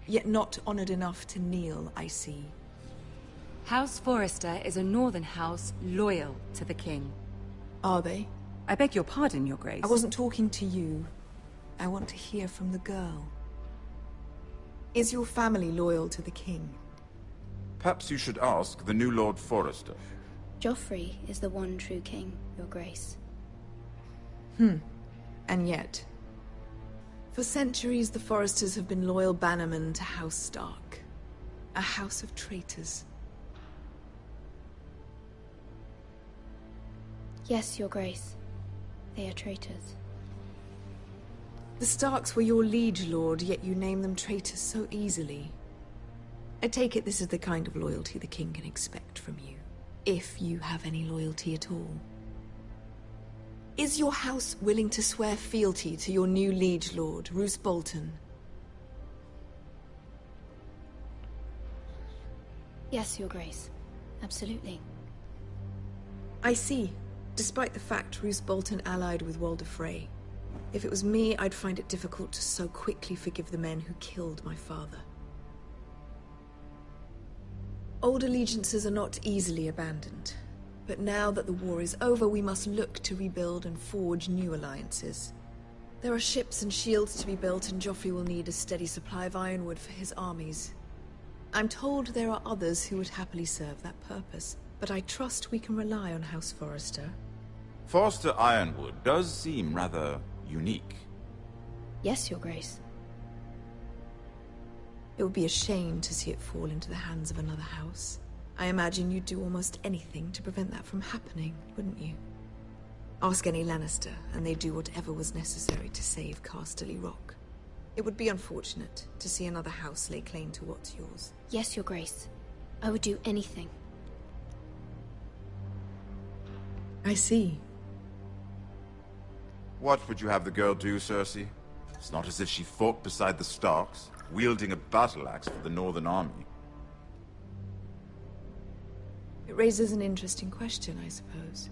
Yet not honored enough to kneel, I see. House Forrester is a northern house loyal to the king. Are they? I beg your pardon, Your Grace. I wasn't talking to you. I want to hear from the girl. Is your family loyal to the king? Perhaps you should ask the new Lord Forrester. Joffrey is the one true king, Your Grace. And yet... For centuries, the Forresters have been loyal bannermen to House Stark. A house of traitors. Yes, Your Grace. They are traitors. The Starks were your liege lord, yet you name them traitors so easily. I take it this is the kind of loyalty the king can expect from you. If you have any loyalty at all. Is your house willing to swear fealty to your new liege lord, Roose Bolton? Yes, Your Grace. Absolutely. I see. Despite the fact Roose Bolton allied with Walder Frey. If it was me, I'd find it difficult to so quickly forgive the men who killed my father. Old allegiances are not easily abandoned. But now that the war is over, we must look to rebuild and forge new alliances. There are ships and shields to be built, and Joffrey will need a steady supply of ironwood for his armies. I'm told there are others who would happily serve that purpose, but I trust we can rely on House Forrester. Forrester Ironwood does seem rather unique. Yes, Your Grace. It would be a shame to see it fall into the hands of another house. I imagine you'd do almost anything to prevent that from happening, wouldn't you? Ask any Lannister, and they'd do whatever was necessary to save Casterly Rock. It would be unfortunate to see another house lay claim to what's yours. Yes, Your Grace. I would do anything. I see. What would you have the girl do, Cersei? It's not as if she fought beside the Starks, wielding a battle axe for the Northern Army. It raises an interesting question, I suppose.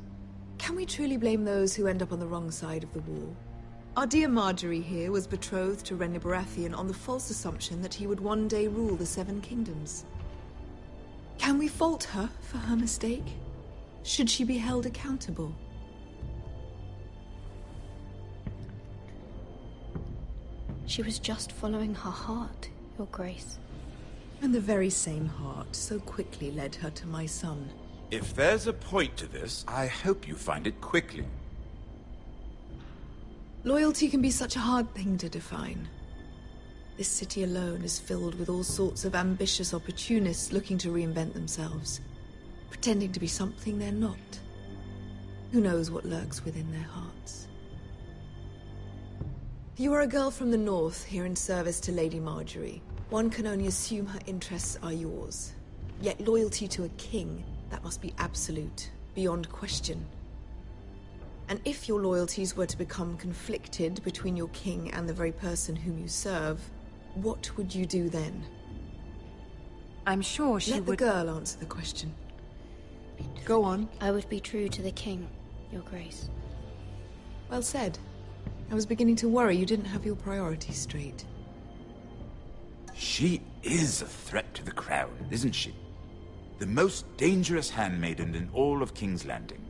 Can we truly blame those who end up on the wrong side of the war? Our dear Marjorie here was betrothed to Renly Baratheon on the false assumption that he would one day rule the Seven Kingdoms. Can we fault her for her mistake? Should she be held accountable? She was just following her heart, Your Grace. And the very same heart so quickly led her to my son. If there's a point to this, I hope you find it quickly. Loyalty can be such a hard thing to define. This city alone is filled with all sorts of ambitious opportunists looking to reinvent themselves, pretending to be something they're not. Who knows what lurks within their hearts? You are a girl from the north, here in service to Lady Marjorie. One can only assume her interests are yours. Yet loyalty to a king, that must be absolute, beyond question. And if your loyalties were to become conflicted between your king and the very person whom you serve, what would you do then? I'm sure she would... Let the girl answer the question. Go on. I would be true to the king, Your Grace. Well said. I was beginning to worry you didn't have your priorities straight. She is a threat to the crown, isn't she? The most dangerous handmaiden in all of King's Landing.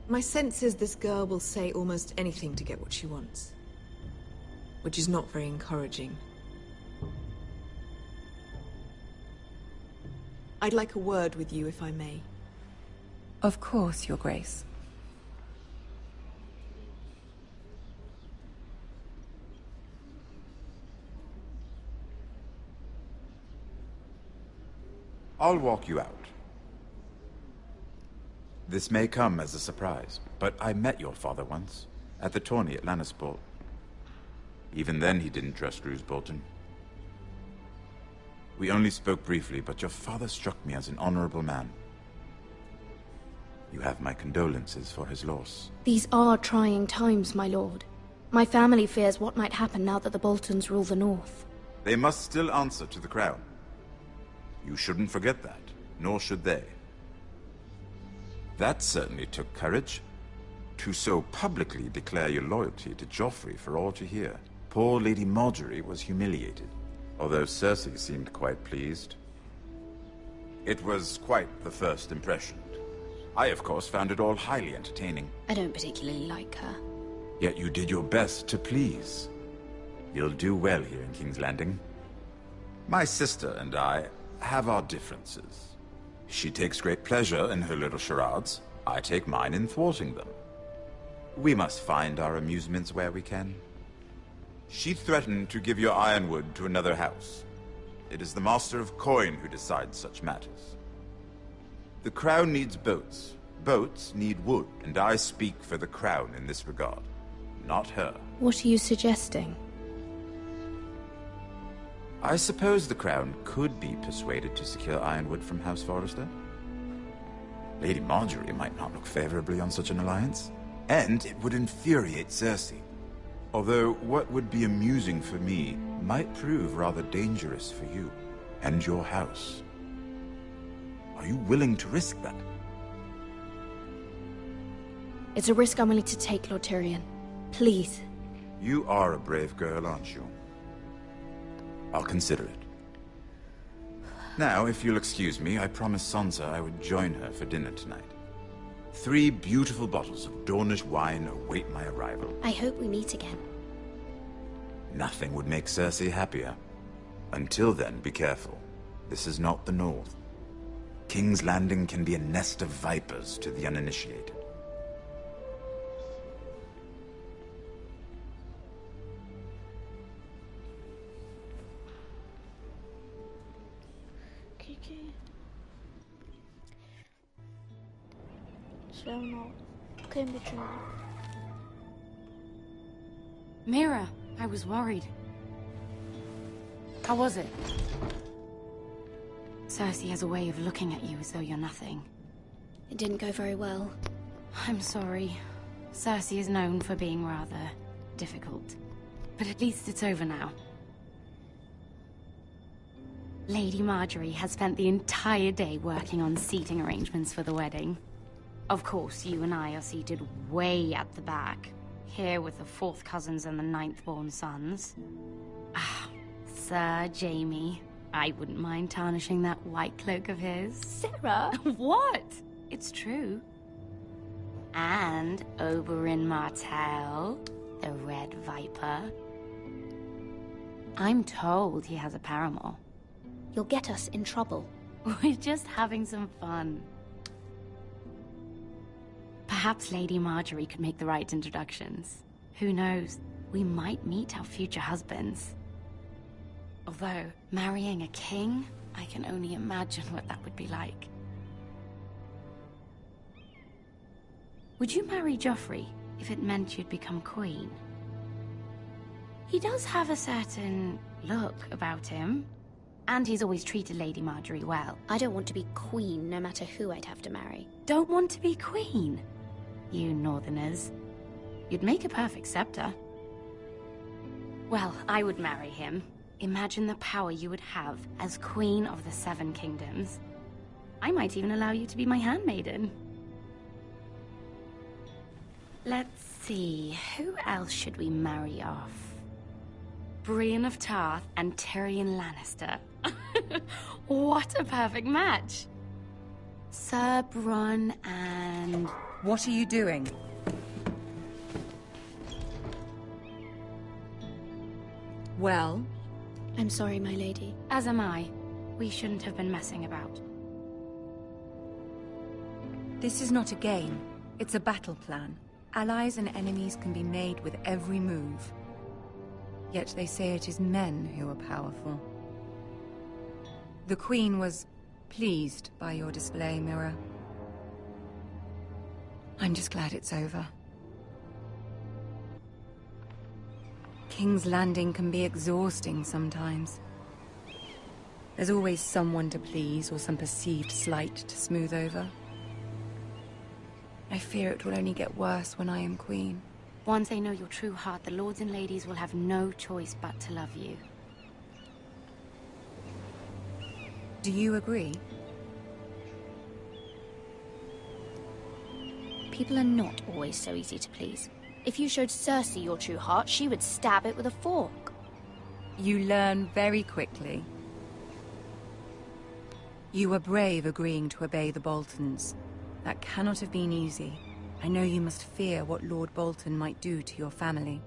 My sense is this girl will say almost anything to get what she wants. Which is not very encouraging. I'd like a word with you, if I may. Of course, Your Grace. I'll walk you out. This may come as a surprise, but I met your father once, at the tourney at Lannisport. Even then he didn't trust Roose Bolton. We only spoke briefly, but your father struck me as an honorable man. You have my condolences for his loss. These are trying times, my lord. My family fears what might happen now that the Boltons rule the north. They must still answer to the crown. You shouldn't forget that, nor should they. That certainly took courage. To so publicly declare your loyalty to Joffrey for all to hear. Poor Lady Marjorie was humiliated, although Cersei seemed quite pleased. It was quite the first impression. I, of course, found it all highly entertaining. I don't particularly like her. Yet you did your best to please. You'll do well here in King's Landing. My sister and I have our differences. She takes great pleasure in her little charades. I take mine in thwarting them. We must find our amusements where we can. She threatened to give your ironwood to another house. It is the Master of Coin who decides such matters. The crown needs boats. Boats need wood, and I speak for the crown in this regard, not her. What are you suggesting? I suppose the crown could be persuaded to secure ironwood from House Forrester. Lady Marjorie might not look favorably on such an alliance, and it would infuriate Cersei. Although what would be amusing for me might prove rather dangerous for you and your house. Are you willing to risk that? It's a risk I'm willing to take, Lord Tyrion. Please. You are a brave girl, aren't you? I'll consider it. Now, if you'll excuse me, I promised Sansa I would join her for dinner tonight. 3 beautiful bottles of Dornish wine await my arrival. I hope we meet again. Nothing would make Cersei happier. Until then, be careful. This is not the North. King's Landing can be a nest of vipers to the uninitiated. Mira, I was worried. How was it? Cersei has a way of looking at you as though you're nothing. It didn't go very well. I'm sorry. Cersei is known for being rather difficult. But at least it's over now. Lady Marjorie has spent the entire day working on seating arrangements for the wedding. Of course, you and I are seated way at the back, here with the 4th cousins and the 9th-born sons. Ah, Sir Jaime. I wouldn't mind tarnishing that white cloak of his. Sarah! What? It's true. And Oberyn Martell, the Red Viper. I'm told he has a paramour. You'll get us in trouble. We're just having some fun. Perhaps Lady Marjorie could make the right introductions. Who knows? We might meet our future husbands. Although, marrying a king, I can only imagine what that would be like. Would you marry Joffrey if it meant you'd become queen? He does have a certain look about him. And he's always treated Lady Marjorie well. I don't want to be queen, no matter who I'd have to marry. Don't want to be queen? You northerners. You'd make a perfect scepter. Well, I would marry him. Imagine the power you would have as Queen of the Seven Kingdoms. I might even allow you to be my handmaiden. Let's see, who else should we marry off? Brienne of Tarth and Tyrion Lannister. What a perfect match! Sir Bronn and... What are you doing? Well? I'm sorry, my lady. As am I. We shouldn't have been messing about. This is not a game. It's a battle plan. Allies and enemies can be made with every move. Yet they say it is men who are powerful. The Queen was pleased by your display, Mira. I'm just glad it's over. King's Landing can be exhausting sometimes. There's always someone to please or some perceived slight to smooth over. I fear it will only get worse when I am queen. Once they know your true heart, the lords and ladies will have no choice but to love you. Do you agree? People are not always so easy to please. If you showed Cersei your true heart, she would stab it with a fork. You learn very quickly. You were brave agreeing to obey the Boltons. That cannot have been easy. I know you must fear what Lord Bolton might do to your family.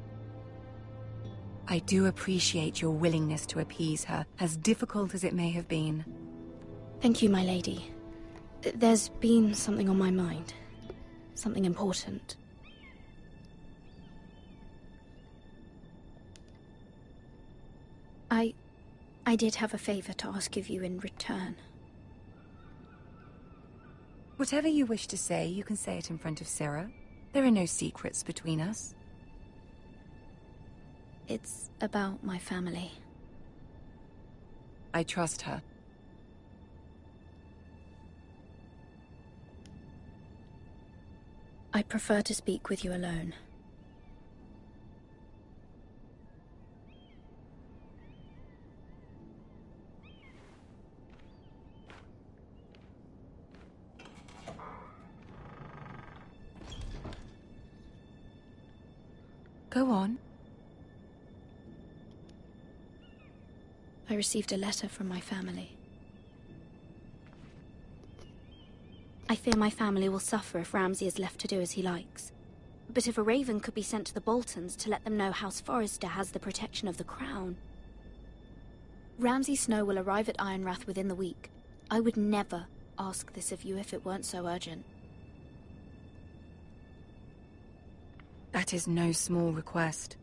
I do appreciate your willingness to appease her, as difficult as it may have been. Thank you, my lady. There's been something on my mind. Something important. I did have a favor to ask of you in return. Whatever you wish to say, you can say it in front of Sarah. There are no secrets between us. It's about my family. I trust her. I prefer to speak with you alone. Go on. I received a letter from my family. I fear my family will suffer if Ramsay is left to do as he likes. But if a raven could be sent to the Boltons to let them know House Forrester has the protection of the crown. Ramsay Snow will arrive at Ironrath within the week. I would never ask this of you if it weren't so urgent. That is no small request,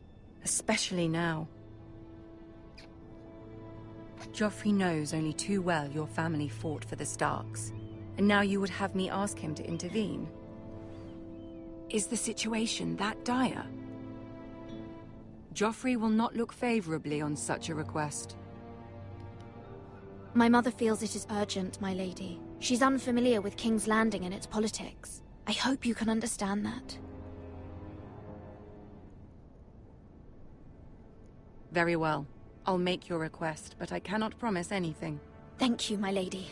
especially now. Joffrey knows only too well your family fought for the Starks, and now you would have me ask him to intervene. Is the situation that dire? Joffrey will not look favorably on such a request. My mother feels it is urgent, my lady. She's unfamiliar with King's Landing and its politics. I hope you can understand that. Very well. I'll make your request, but I cannot promise anything. Thank you, my lady.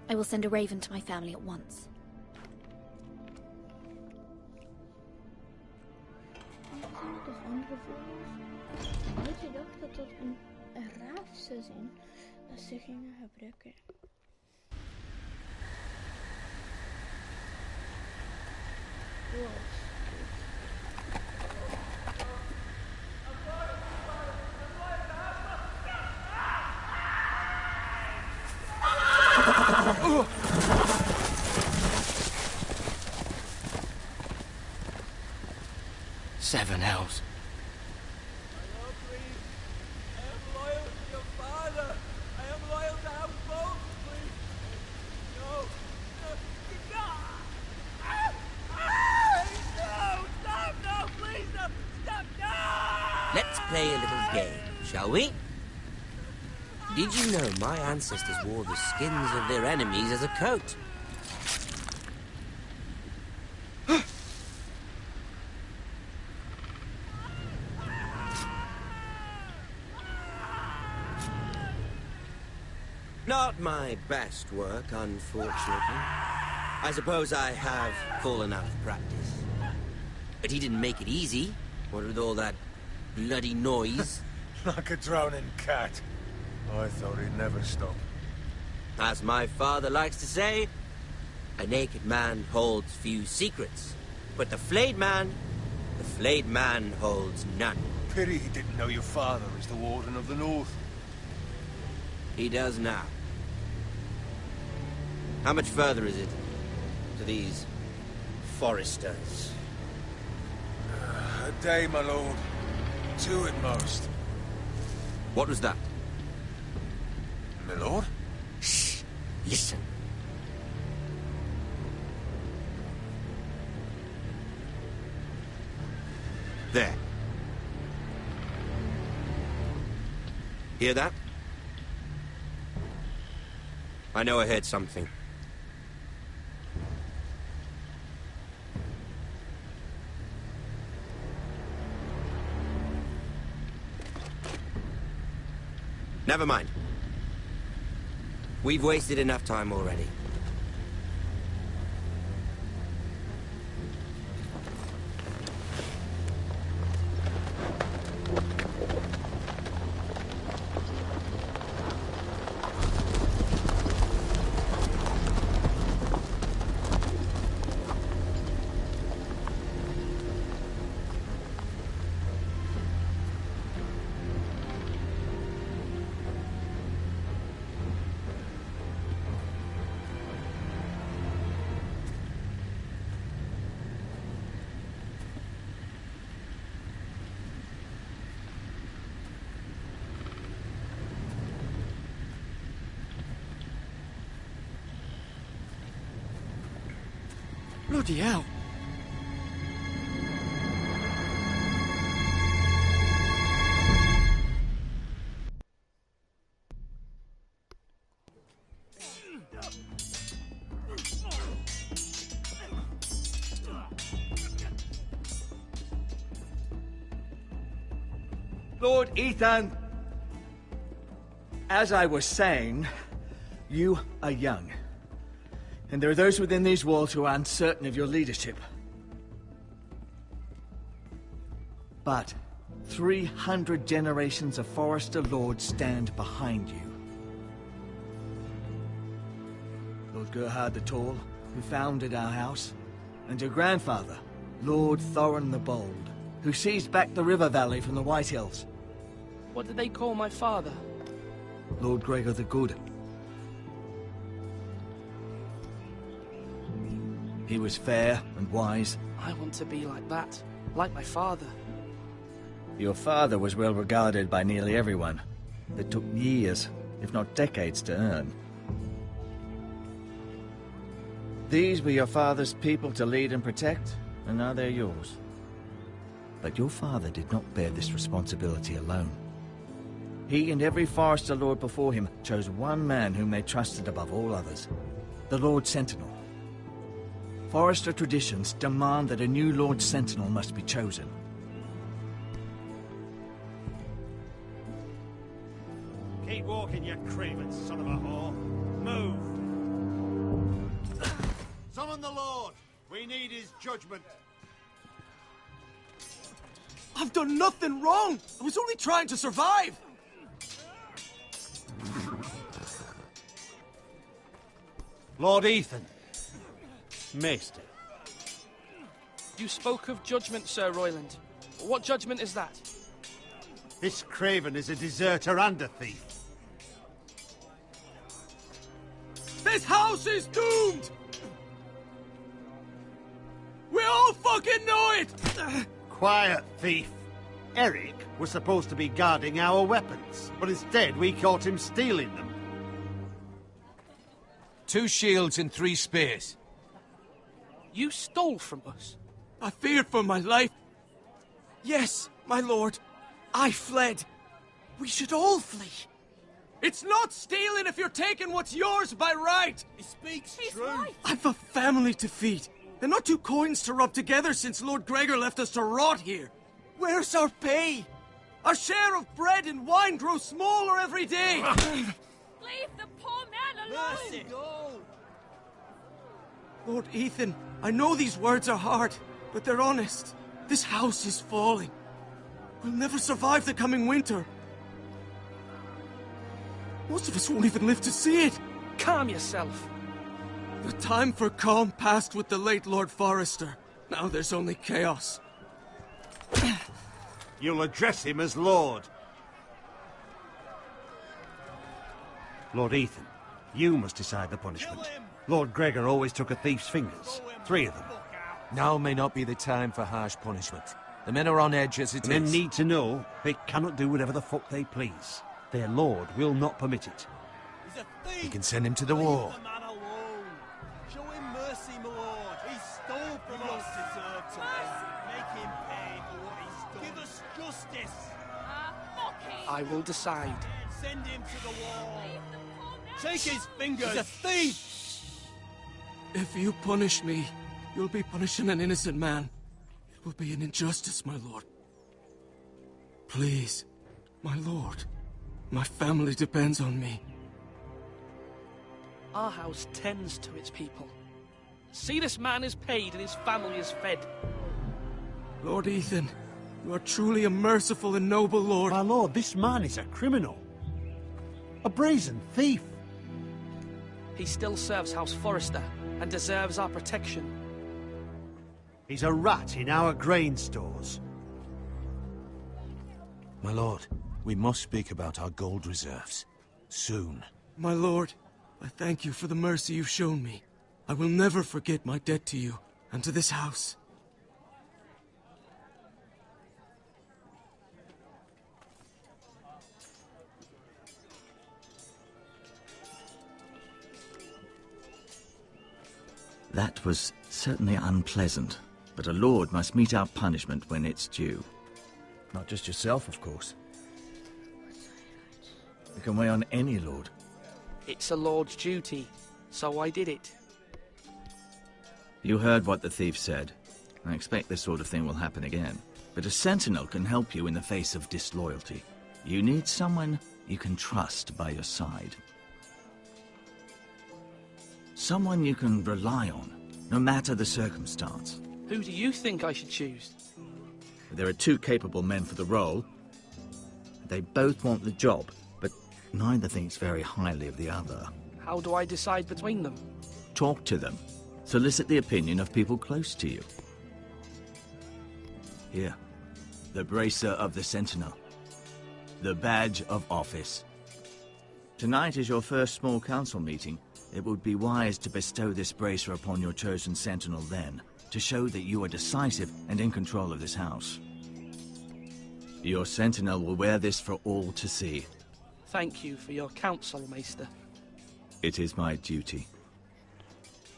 I will send a raven to my family at once. Weet je dat dat een raaf zou zijn dat ze gingen gebruiken? Wow. Seven hells. Let's play a little game, shall we? Did you know my ancestors wore the skins of their enemies as a coat? Not my best work, unfortunately. I suppose I have fallen out of practice. But he didn't make it easy, what with all that bloody noise. Like a drowning cat. I thought he'd never stop. As my father likes to say, a naked man holds few secrets. But the flayed man holds none. Pity he didn't know your father is the Warden of the North. He does now. How much further is it to these foresters? A day, my lord. 2 at most. What was that? My lord? Shh! Listen. There. Hear that? I know I heard something. Never mind. We've wasted enough time already. Bloody hell. Lord Ethan, as I was saying, you are young. And there are those within these walls who are uncertain of your leadership. But 300 generations of Forester Lords stand behind you. Lord Gerhard the Tall, who founded our house, and your grandfather, Lord Thorin the Bold, who seized back the river valley from the White Hills. What did they call my father? Lord Gregor the Good. He was fair and wise. I want to be like that, like my father. Your father was well regarded by nearly everyone. It took years, if not decades, to earn. These were your father's people to lead and protect, and now they're yours. But your father did not bear this responsibility alone. He and every Forester Lord before him chose one man whom they trusted above all others, the Lord Sentinel. Forester traditions demand that a new Lord Sentinel must be chosen. Keep walking, you craven son of a whore. Move! Summon the Lord! We need his judgment. I've done nothing wrong! I was only trying to survive! Lord Ethan. Maester. You spoke of judgment, Sir Royland. What judgment is that? This craven is a deserter and a thief. This house is doomed! We all fucking know it! Quiet, thief. Eric was supposed to be guarding our weapons, but instead we caught him stealing them. 2 shields and 3 spears. You stole from us. I feared for my life. Yes, my lord. I fled. We should all flee. It's not stealing if you're taking what's yours by right. He speaks true. I've a family to feed. And not two coins to rub together since Lord Gregor left us to rot here. Where's our pay? Our share of bread and wine grows smaller every day. Leave the poor man alone! Mercy. Go. Lord Ethan, I know these words are hard, but they're honest. This house is falling. We'll never survive the coming winter. Most of us won't even live to see it. Calm yourself. The time for calm passed with the late Lord Forrester. Now there's only chaos. You'll address him as Lord. Lord Ethan, you must decide the punishment. Lord Gregor always took a thief's fingers. 3 of them. Now may not be the time for harsh punishment. The men are on edge as it is. Men need to know they cannot do whatever the fuck they please. Their lord will not permit it. He's a thief. You can send him to the war. Leave the man alone. Show him mercy, my lord. He stole from us. Deserve to make him pay for what he stole. Give us justice. I will decide. Send him to the wall. Take his fingers. He's a thief. If you punish me, you'll be punishing an innocent man. It will be an injustice, my lord. Please, my lord. My family depends on me. Our house tends to its people. See, this man is paid and his family is fed. Lord Ethan, you are truly a merciful and noble lord. My lord, this man is a criminal. A brazen thief. He still serves House Forrester and deserves our protection. He's a rat in our grain stores. My lord, we must speak about our gold reserves. Soon. My lord, I thank you for the mercy you've shown me. I will never forget my debt to you and to this house. That was certainly unpleasant, but a lord must mete out punishment when it's due. Not just yourself, of course. You can weigh on any lord. It's a lord's duty, so I did it. You heard what the thief said. I expect this sort of thing will happen again. But a sentinel can help you in the face of disloyalty. You need someone you can trust by your side. Someone you can rely on, no matter the circumstance. Who do you think I should choose? There are 2 capable men for the role. They both want the job, but neither thinks very highly of the other. How do I decide between them? Talk to them. Solicit the opinion of people close to you. Here, the bracer of the Sentinel. The badge of office. Tonight is your first small council meeting. It would be wise to bestow this bracer upon your chosen Sentinel then, to show that you are decisive and in control of this house. Your Sentinel will wear this for all to see. Thank you for your counsel, Maester. It is my duty.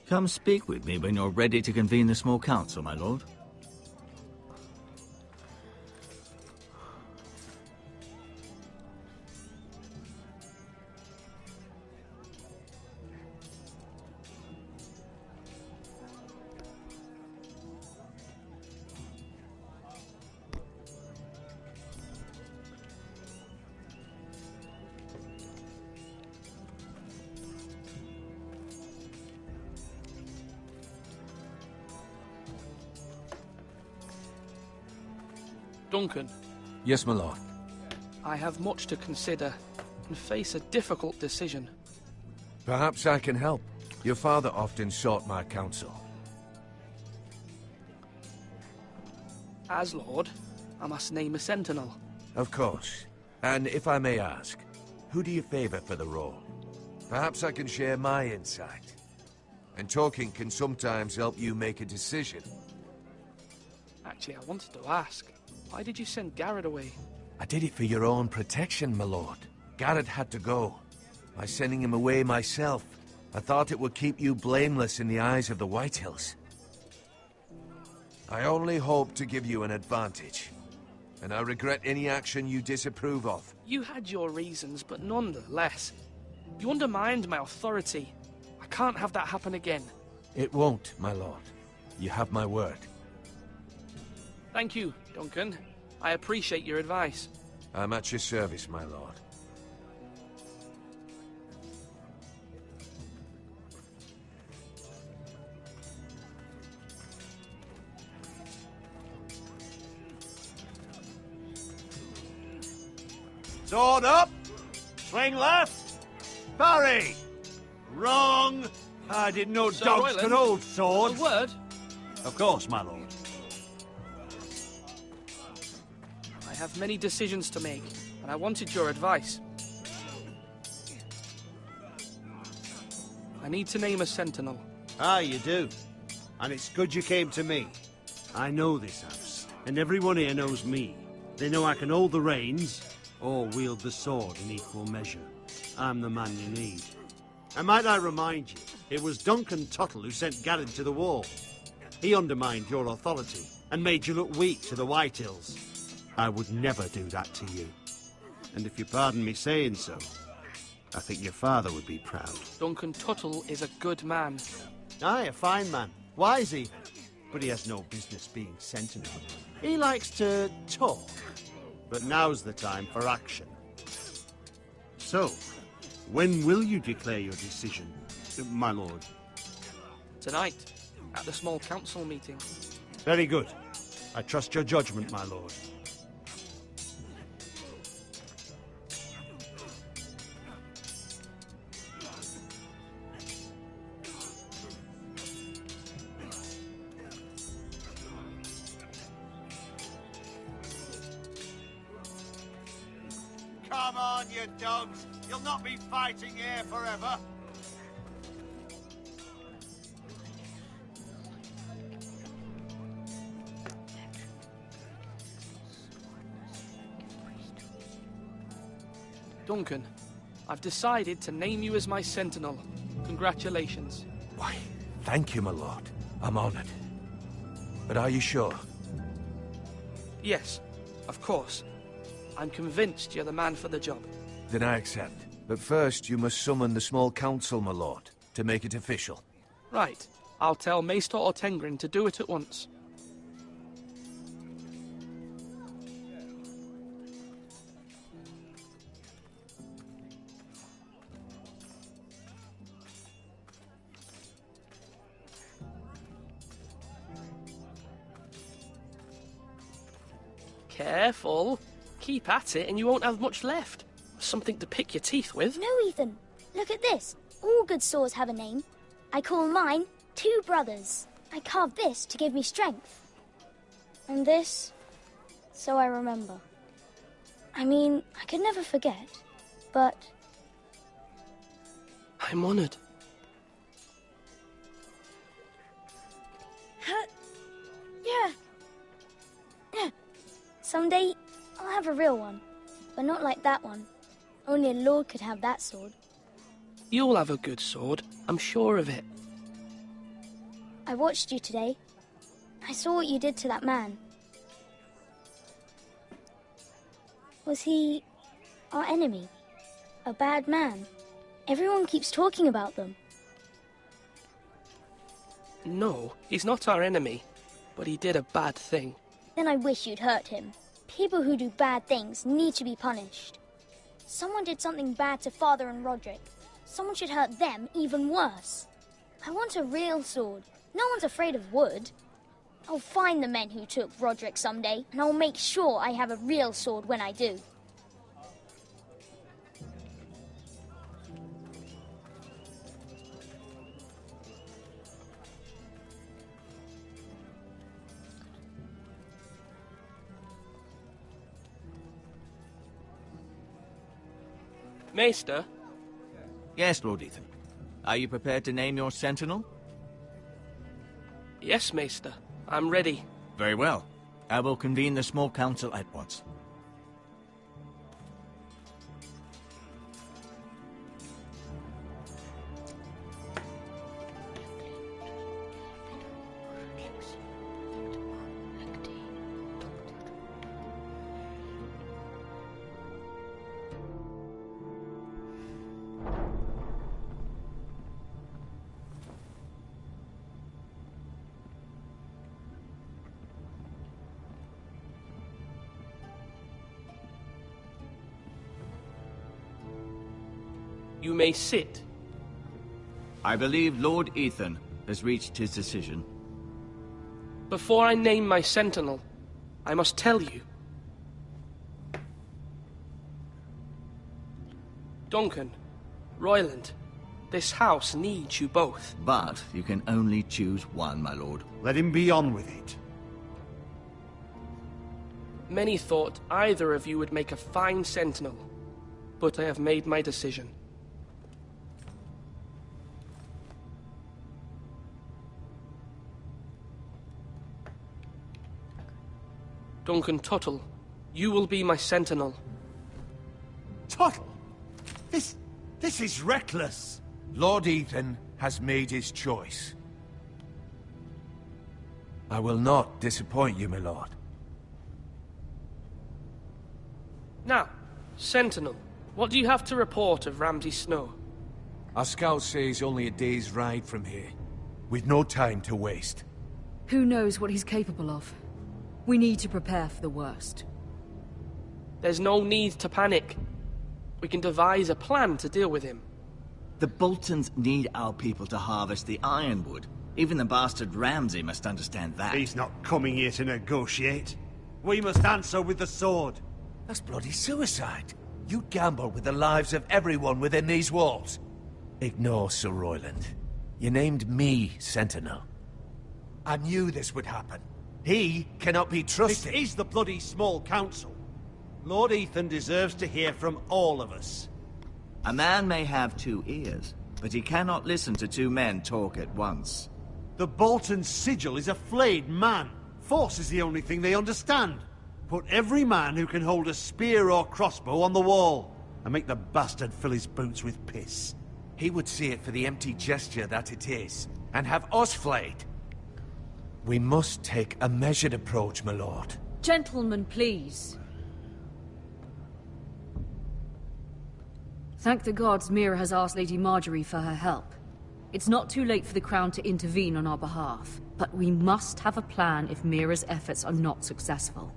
Come speak with me when you're ready to convene the small council, my lord. Duncan. Yes, my lord. I have much to consider and face a difficult decision. Perhaps I can help. Your father often sought my counsel. As Lord, I must name a sentinel. Of course. And if I may ask, who do you favor for the role? Perhaps I can share my insight. And talking can sometimes help you make a decision. Actually, I wanted to ask, why did you send Garrett away? I did it for your own protection, my lord. Garrett had to go. By sending him away myself, I thought it would keep you blameless in the eyes of the Whitehills. I only hope to give you an advantage. and I regret any action you disapprove of. You had your reasons, but nonetheless, you undermined my authority. I can't have that happen again. It won't, my lord. You have my word. Thank you, Duncan. I appreciate your advice. I'm at your service, my lord. Sword up! Swing left! Parry! Wrong! I didn't know Sir dogs Royland, could hold swords. A word? Of course, my lord. I have many decisions to make, and I wanted your advice. I need to name a sentinel. Ah, you do. And it's good you came to me. I know this house, and everyone here knows me. They know I can hold the reins, or wield the sword in equal measure. I'm the man you need. And might I remind you, it was Duncan Tuttle who sent Garrett to the wall. He undermined your authority, and made you look weak to the White Hills. I would never do that to you. And if you pardon me saying so, I think your father would be proud. Duncan Tuttle is a good man. Aye, a fine man. Wise even. But he has no business being sentinel. He likes to talk. But now's the time for action. So, when will you declare your decision, my lord? Tonight, at the small council meeting. Very good. I trust your judgment, my lord. Come on, you dogs. You'll not be fighting here forever. Duncan, I've decided to name you as my sentinel. Congratulations. Why, thank you, my lord. I'm honored. But are you sure? Yes, of course. I'm convinced you're the man for the job. Then I accept. But first, you must summon the small council, my lord, to make it official. Right. I'll tell Maester Ortengrin to do it at once. Careful. Keep at it and you won't have much left. Something to pick your teeth with. No, Ethan. Look at this. All good swords have a name. I call mine Two Brothers. I carved this to give me strength. And this, so I remember. I mean, I could never forget, but... I'm honored. Yeah. Someday, I'll have a real one. But not like that one. Only a lord could have that sword. You'll have a good sword. I'm sure of it. I watched you today. I saw what you did to that man. Was he our enemy? A bad man? Everyone keeps talking about them. No, he's not our enemy. But he did a bad thing. Then I wish you'd hurt him. People who do bad things need to be punished. Someone did something bad to Father and Roderick. Someone should hurt them even worse. I want a real sword. No one's afraid of wood. I'll find the men who took Roderick someday, and I'll make sure I have a real sword when I do. Maester? Yes, Lord Ethan. Are you prepared to name your sentinel? Yes, Maester. I'm ready. Very well. I will convene the small council at once. You may sit. I believe Lord Ethan has reached his decision. Before I name my sentinel, I must tell you. Duncan, Royland, this house needs you both. But you can only choose one, my lord. Let him be on with it. Many thought either of you would make a fine sentinel, but I have made my decision. Duncan Tuttle, you will be my sentinel. Tuttle? This is reckless. Lord Ethan has made his choice. I will not disappoint you, my lord. Now, sentinel, what do you have to report of Ramsay Snow? Our scouts say he's only a day's ride from here. We've no time to waste. Who knows what he's capable of? We need to prepare for the worst. There's no need to panic. We can devise a plan to deal with him. The Boltons need our people to harvest the ironwood. Even the bastard Ramsay must understand that. He's not coming here to negotiate. We must answer with the sword. That's bloody suicide. You gamble with the lives of everyone within these walls. Ignore Sir Royland. You named me Sentinel. I knew this would happen. He cannot be trusted. This is the bloody small council. Lord Ethan deserves to hear from all of us. A man may have 2 ears, but he cannot listen to 2 men talk at once. The Bolton sigil is a flayed man. Force is the only thing they understand. Put every man who can hold a spear or crossbow on the wall, and make the bastard fill his boots with piss. He would see it for the empty gesture that it is, and have us flayed. We must take a measured approach, my lord. Gentlemen, please. Thank the gods Mira has asked Lady Marjorie for her help. It's not too late for the Crown to intervene on our behalf, but we must have a plan if Mira's efforts are not successful.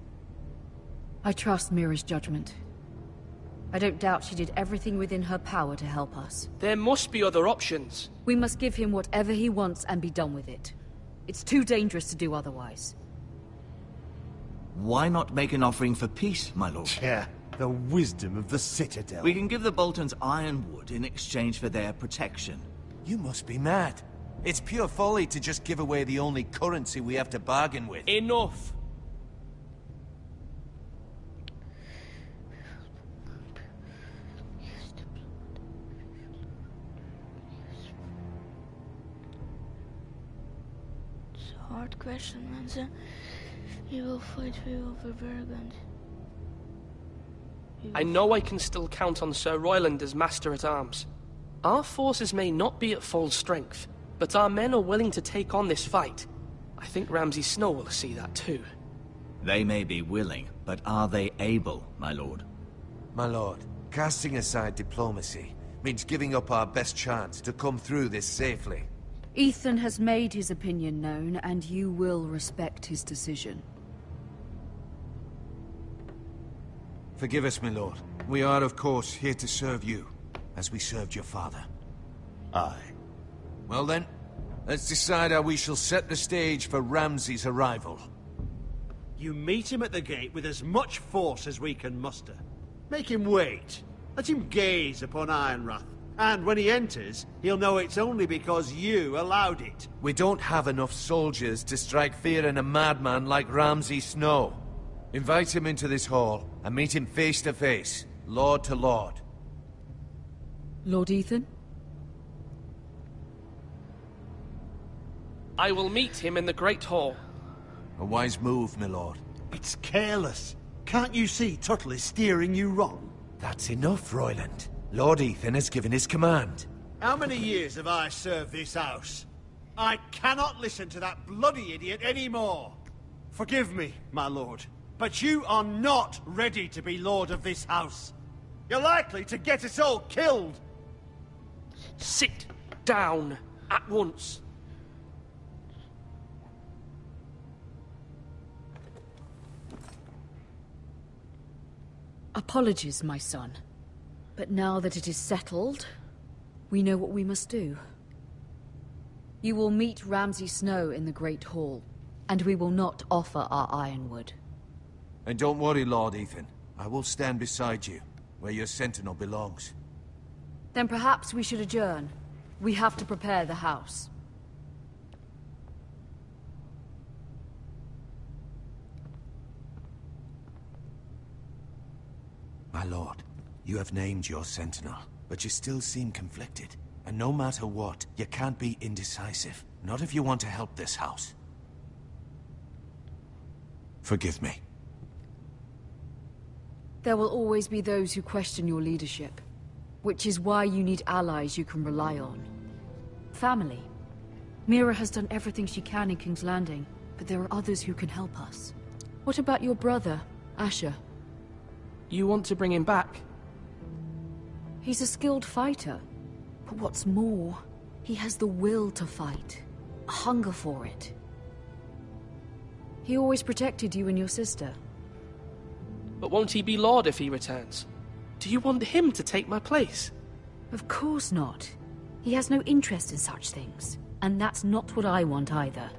I trust Mira's judgment. I don't doubt she did everything within her power to help us. There must be other options. We must give him whatever he wants and be done with it. It's too dangerous to do otherwise. Why not make an offering for peace, my lord? Yeah, the wisdom of the Citadel. We can give the Boltons ironwood in exchange for their protection. You must be mad. It's pure folly to just give away the only currency we have to bargain with. Enough! It's a hard question, mensen. You will fight over Burgund. I know I can still count on Sir Royland as Master-at-Arms. Our forces may not be at full strength, but our men are willing to take on this fight. I think Ramsay Snow will see that too. They may be willing, but are they able, my lord? My lord, casting aside diplomacy means giving up our best chance to come through this safely. Ethan has made his opinion known, and you will respect his decision. Forgive us, my lord. We are, of course, here to serve you, as we served your father. Aye. Well then, let's decide how we shall set the stage for Ramsay's arrival. You meet him at the gate with as much force as we can muster. Make him wait. Let him gaze upon Ironrath. And when he enters, he'll know it's only because you allowed it. We don't have enough soldiers to strike fear in a madman like Ramsay Snow. Invite him into this hall, and meet him face to face, lord to lord. Lord Ethan? I will meet him in the Great Hall. A wise move, my lord. It's careless. Can't you see Tuttle is steering you wrong? That's enough, Royland. Lord Ethan has given his command. How many years have I served this house? I cannot listen to that bloody idiot anymore. Forgive me, my lord, but you are not ready to be lord of this house. You're likely to get us all killed. Sit down at once. Apologies, my son. But now that it is settled, We know what we must do. You will meet Ramsay Snow in the Great Hall, and we will not offer our ironwood. And don't worry, Lord Ethan. I will stand beside you, where your sentinel belongs. Then perhaps we should adjourn. We have to prepare the house. My lord, you have named your sentinel, but you still seem conflicted. And no matter what, you can't be indecisive. Not if you want to help this house. Forgive me. There will always be those who question your leadership, which is why you need allies you can rely on. Family. Mira has done everything she can in King's Landing, but there are others who can help us. What about your brother, Asher? You want to bring him back? He's a skilled fighter. But what's more, he has the will to fight. A hunger for it. He always protected you and your sister. But won't he be Lord if he returns? Do you want him to take my place? Of course not. He has no interest in such things. And that's not what I want either.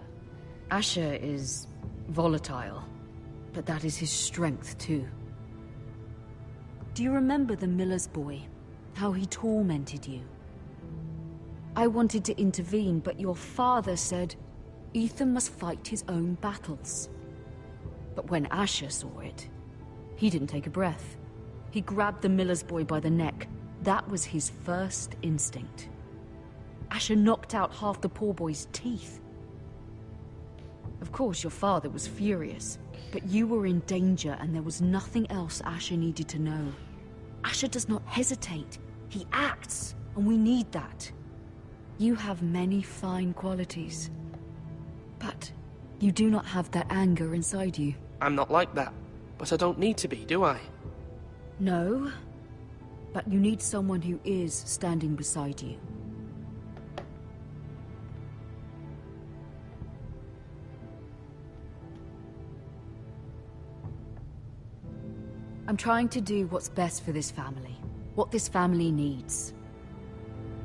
Asher is volatile, but that is his strength too. Do you remember the miller's boy? How he tormented you? I wanted to intervene, but your father said Ethan must fight his own battles. But when Asher saw it, he didn't take a breath. He grabbed the miller's boy by the neck. That was his first instinct. Asher knocked out half the poor boy's teeth. Of course, your father was furious, but you were in danger and there was nothing else Asher needed to know. Asher does not hesitate. He acts, and we need that. You have many fine qualities, but you do not have that anger inside you. I'm not like that, but I don't need to be, do I? No, but you need someone who is standing beside you. I'm trying to do what's best for this family, what this family needs.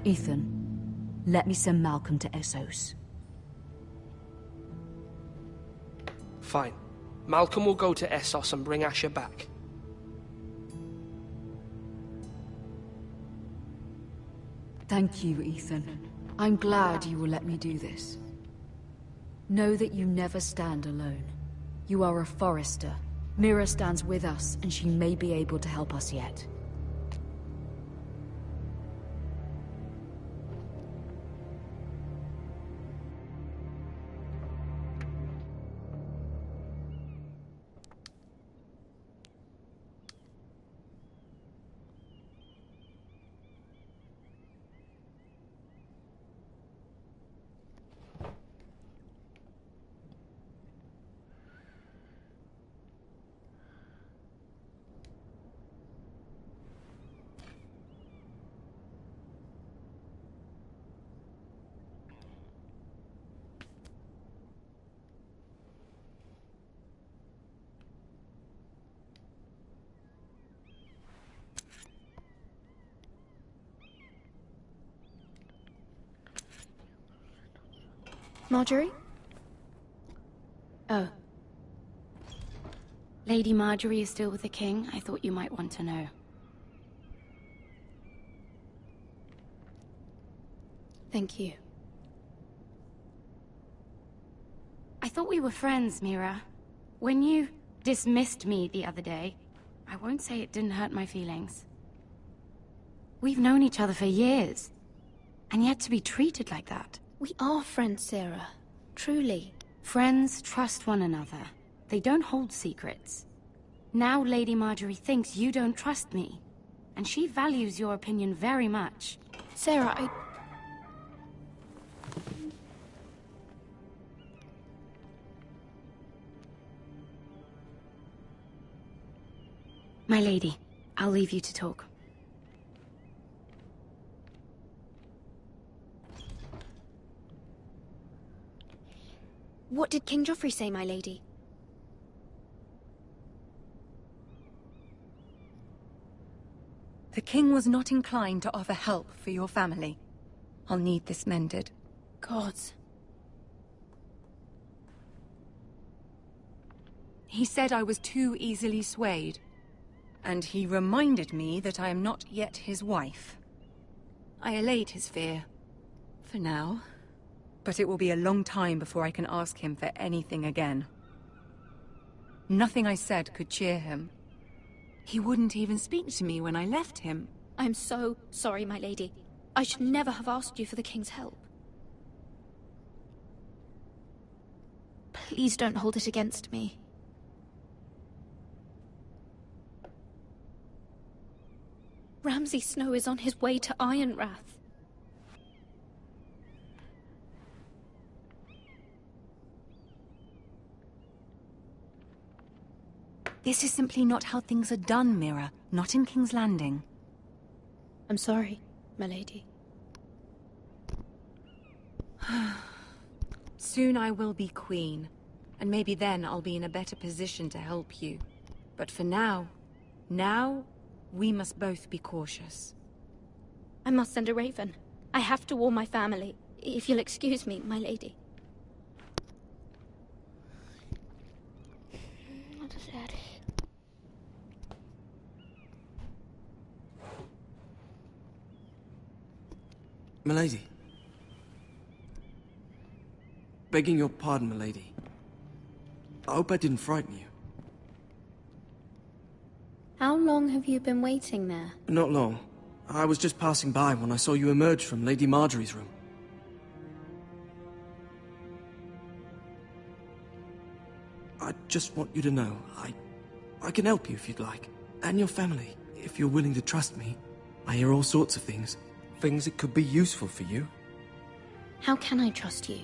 Ethan, let me send Malcolm to Essos. Fine. Malcolm will go to Essos and bring Asher back. Thank you, Ethan. I'm glad you will let me do this. Know that you never stand alone. You are a Forrester. Mira stands with us, and she may be able to help us yet. Marjorie? Oh. Lady Marjorie is still with the king. I thought you might want to know. Thank you. I thought we were friends, Mira. When you dismissed me the other day, I won't say it didn't hurt my feelings. We've known each other for years, and yet to be treated like that. We are friends, Sarah. Truly. Friends trust one another. They don't hold secrets. Now Lady Marjorie thinks you don't trust me, and she values your opinion very much. Sarah, My lady, I'll leave you to talk. What did King Joffrey say, my lady? The king was not inclined to offer help for your family. I'll need this mended. Gods. He said I was too easily swayed. And he reminded me that I am not yet his wife. I allayed his fear. For now. But it will be a long time before I can ask him for anything again. Nothing I said could cheer him. He wouldn't even speak to me when I left him. I'm so sorry, my lady. I should never have asked you for the king's help. Please don't hold it against me. Ramsay Snow is on his way to Ironrath. This is simply not how things are done, Mira. Not in King's Landing. I'm sorry, my lady. Soon I will be queen, and maybe then I'll be in a better position to help you. But for now, we must both be cautious. I must send a raven. I have to warn my family. If you'll excuse me, my lady. Wat is erg. Milady. Begging your pardon, milady. I hope I didn't frighten you. How long have you been waiting there? Not long. I was just passing by when I saw you emerge from Lady Marjorie's room. I just want you to know, I can help you if you'd like. And your family, if you're willing to trust me. I hear all sorts of things. Things that could be useful for you. How can I trust you?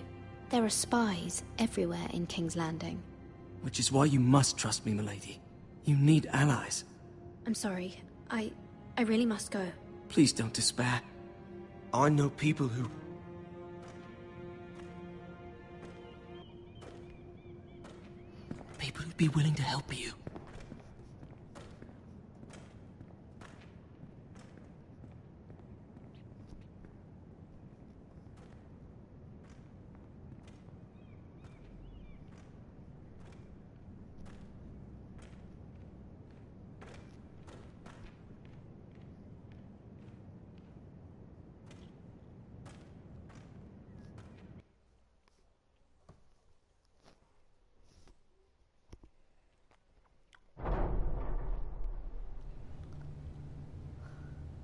There are spies everywhere in King's Landing. Which is why you must trust me, milady. You need allies. I'm sorry. I really must go. Please don't despair. I know people who... People who'd be willing to help you.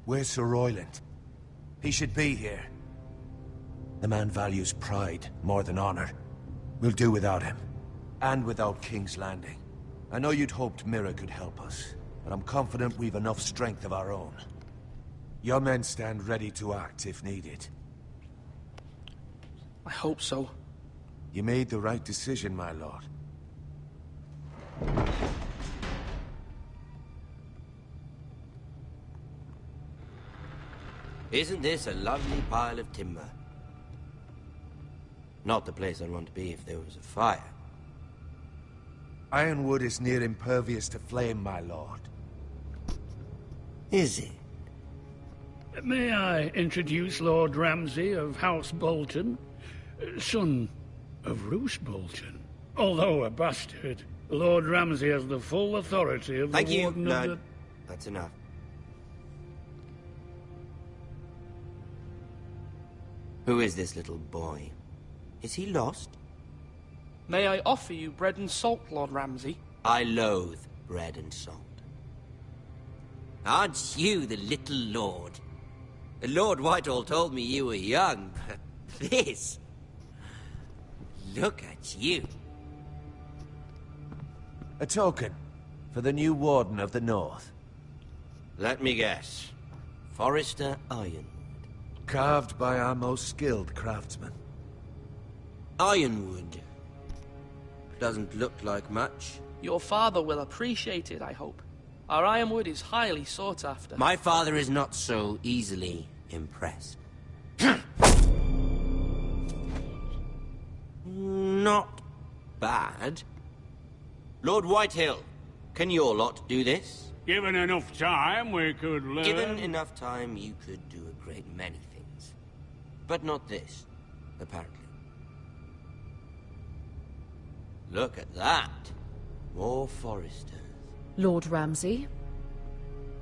Where's Sir Royland? He should be here. The man values pride more than honor. We'll do without him. And without King's Landing. I know you'd hoped Mira could help us, but I'm confident we've enough strength of our own. Your men stand ready to act if needed. I hope so. You made the right decision, my lord. Isn't this a lovely pile of timber? Not the place I'd want to be if there was a fire. Ironwood is near impervious to flame, my lord. Is it? May I introduce Lord Ramsay of House Bolton, son of Roose Bolton. Although a bastard, Lord Ramsay has the full authority of the Warden of the... That's enough. Who is this little boy? Is he lost? May I offer you bread and salt, Lord Ramsay? I loathe bread and salt. Aren't you the little lord? Lord Whitehall told me you were young, but this... Look at you. A token for the new Warden of the North. Let me guess. Forrester Ironwood. Carved by our most skilled craftsmen. Ironwood. Doesn't look like much. Your father will appreciate it, I hope. Our ironwood is highly sought after. My father is not so easily impressed. Not bad. Lord Whitehill, can your lot do this? Given enough time, we could learn... Given enough time, you could do a great many things. But not this, apparently. Look at that. More foresters. Lord Ramsay?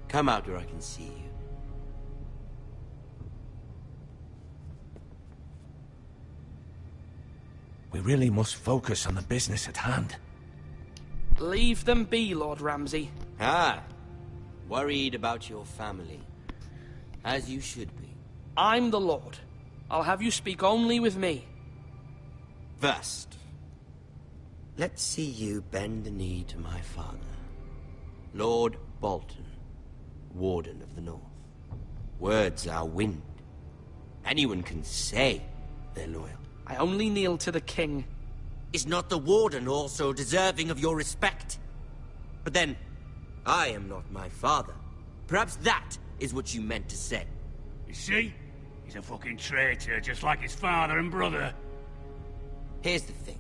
Come out where I can see you. We really must focus on the business at hand. Leave them be, Lord Ramsay. Ah, worried about your family. As you should be. I'm the Lord. I'll have you speak only with me. First, let's see you bend the knee to my father, Lord Bolton, Warden of the North. Words are wind. Anyone can say they're loyal. I only kneel to the king. Is not the Warden also deserving of your respect? But then, I am not my father. Perhaps that is what you meant to say. You see? He's a fucking traitor, just like his father and brother. Here's the thing.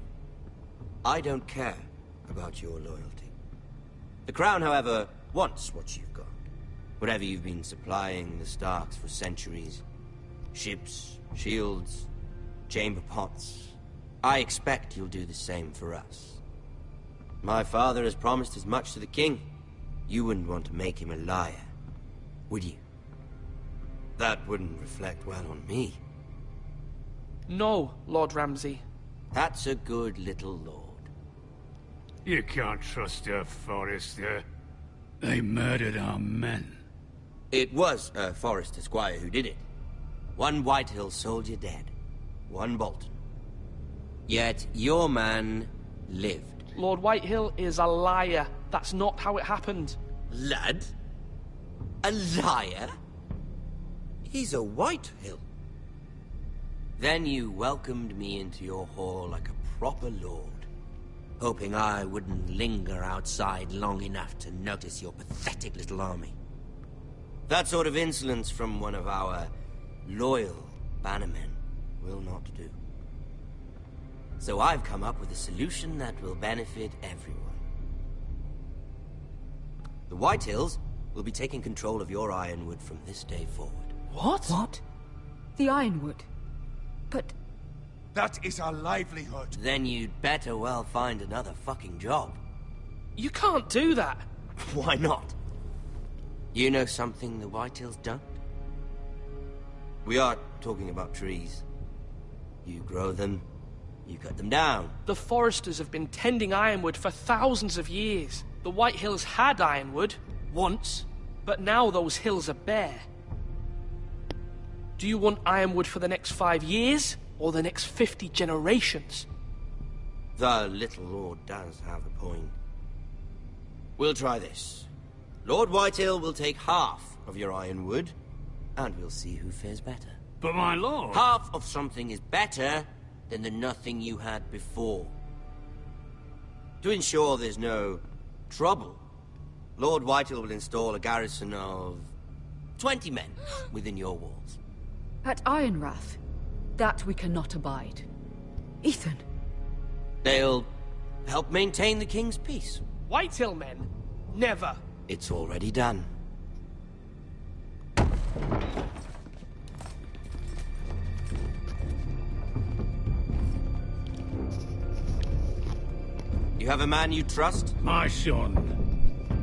I don't care about your loyalty. The Crown, however, wants what you've got. Whatever you've been supplying the Starks for centuries. Ships, shields, chamber pots. I expect you'll do the same for us. My father has promised as much to the king. You wouldn't want to make him a liar, would you? That wouldn't reflect well on me. No, Lord Ramsay. That's a good little lord. You can't trust a Forrester. They murdered our men. It was a Forrester squire who did it. One Whitehill soldier dead. One Bolton. Yet your man lived. Lord Whitehill is a liar. That's not how it happened. Lad? A liar? He's a Whitehill. Then you welcomed me into your hall like a proper lord, hoping I wouldn't linger outside long enough to notice your pathetic little army. That sort of insolence from one of our loyal bannermen will not do. So I've come up with a solution that will benefit everyone. The Whitehills will be taking control of your Ironwood from this day forward. What? What? The Ironwood? But... That is our livelihood. Then you'd better well find another fucking job. You can't do that. Why not? You know something the Whitehills don't? We are talking about trees. You grow them, you cut them down. The Foresters have been tending Ironwood for thousands of years. The Whitehills had Ironwood, once, but now those hills are bare. Do you want Ironwood for the next 5 years, or the next 50 generations? The little lord does have a point. We'll try this. Lord Whitehill will take half of your Ironwood, and we'll see who fares better. But my lord... Half of something is better than the nothing you had before. To ensure there's no trouble, Lord Whitehill will install a garrison of 20 men within your walls. At Ironrath, that we cannot abide. Ethan. They'll help maintain the king's peace. Whitehill men? Never. It's already done. You have a man you trust? My son,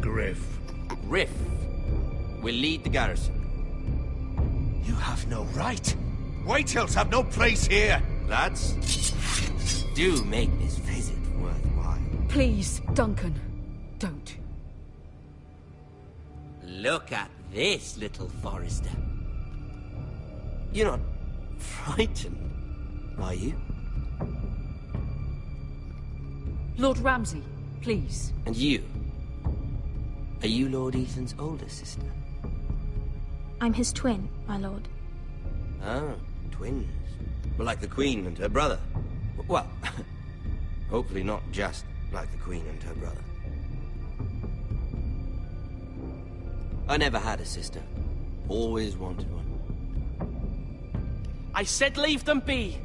Griff. Griff will lead the garrison. You have no right. Whitehills have no place here. Lads, do make this visit worthwhile. Please, Duncan, don't. Look at this, little Forester. You're not frightened, are you? Lord Ramsay, please. And you? Are you Lord Ethan's older sister? I'm his twin, my lord. Ah, twins. Well, like the Queen and her brother. Well, hopefully not just like the Queen and her brother. I never had a sister. Always wanted one. I said leave them be.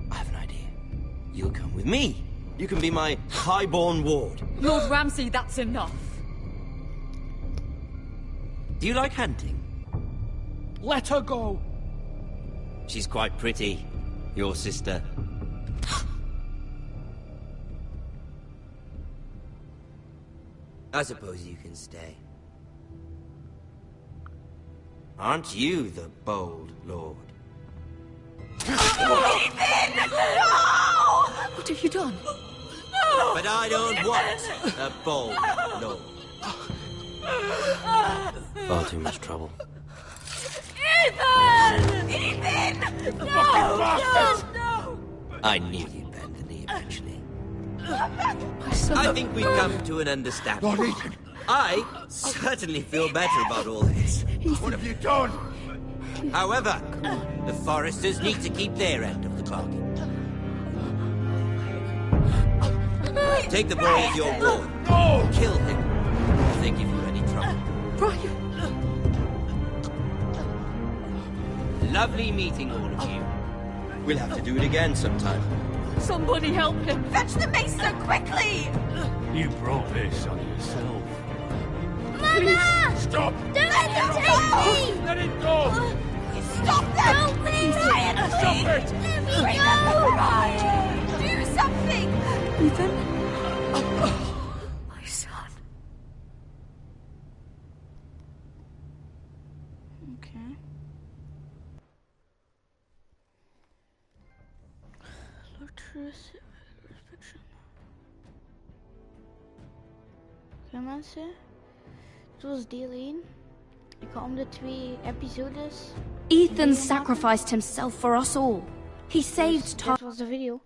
I have an idea. You'll come with me. You can be my highborn ward. Lord Ramsay, that's enough. Do you like hunting? Let her go! She's quite pretty, your sister. I suppose you can stay. Aren't you the bold lord? Ethan! No! What have you done? No! But I don't want a bold lord. Far too much trouble. Ethan! Ethan! No! No! I knew you'd bend the knee eventually. My son. I think we've come to an understanding. Lord Ethan! I certainly feel better about all this. What have you done? However, the Foresters need to keep their end of the bargain. Take the boy as your ward. No! Kill him if they give you any trouble. Brian! Lovely meeting all of you. We'll have to do it again sometime. Somebody help him! Fetch the mace so quickly! You brought this on yourself. Mama! Stop! Don't let him take me! Let it go! Stop them! Help me! Brian, Stop it! Let me Remember go! the ride! Do something! Ethan? My son. Okay. Oké mensen, het was deel 1. Ik ga om de 2 episodes. Ethan sacrificed himself for us all. He saved Dit was de video.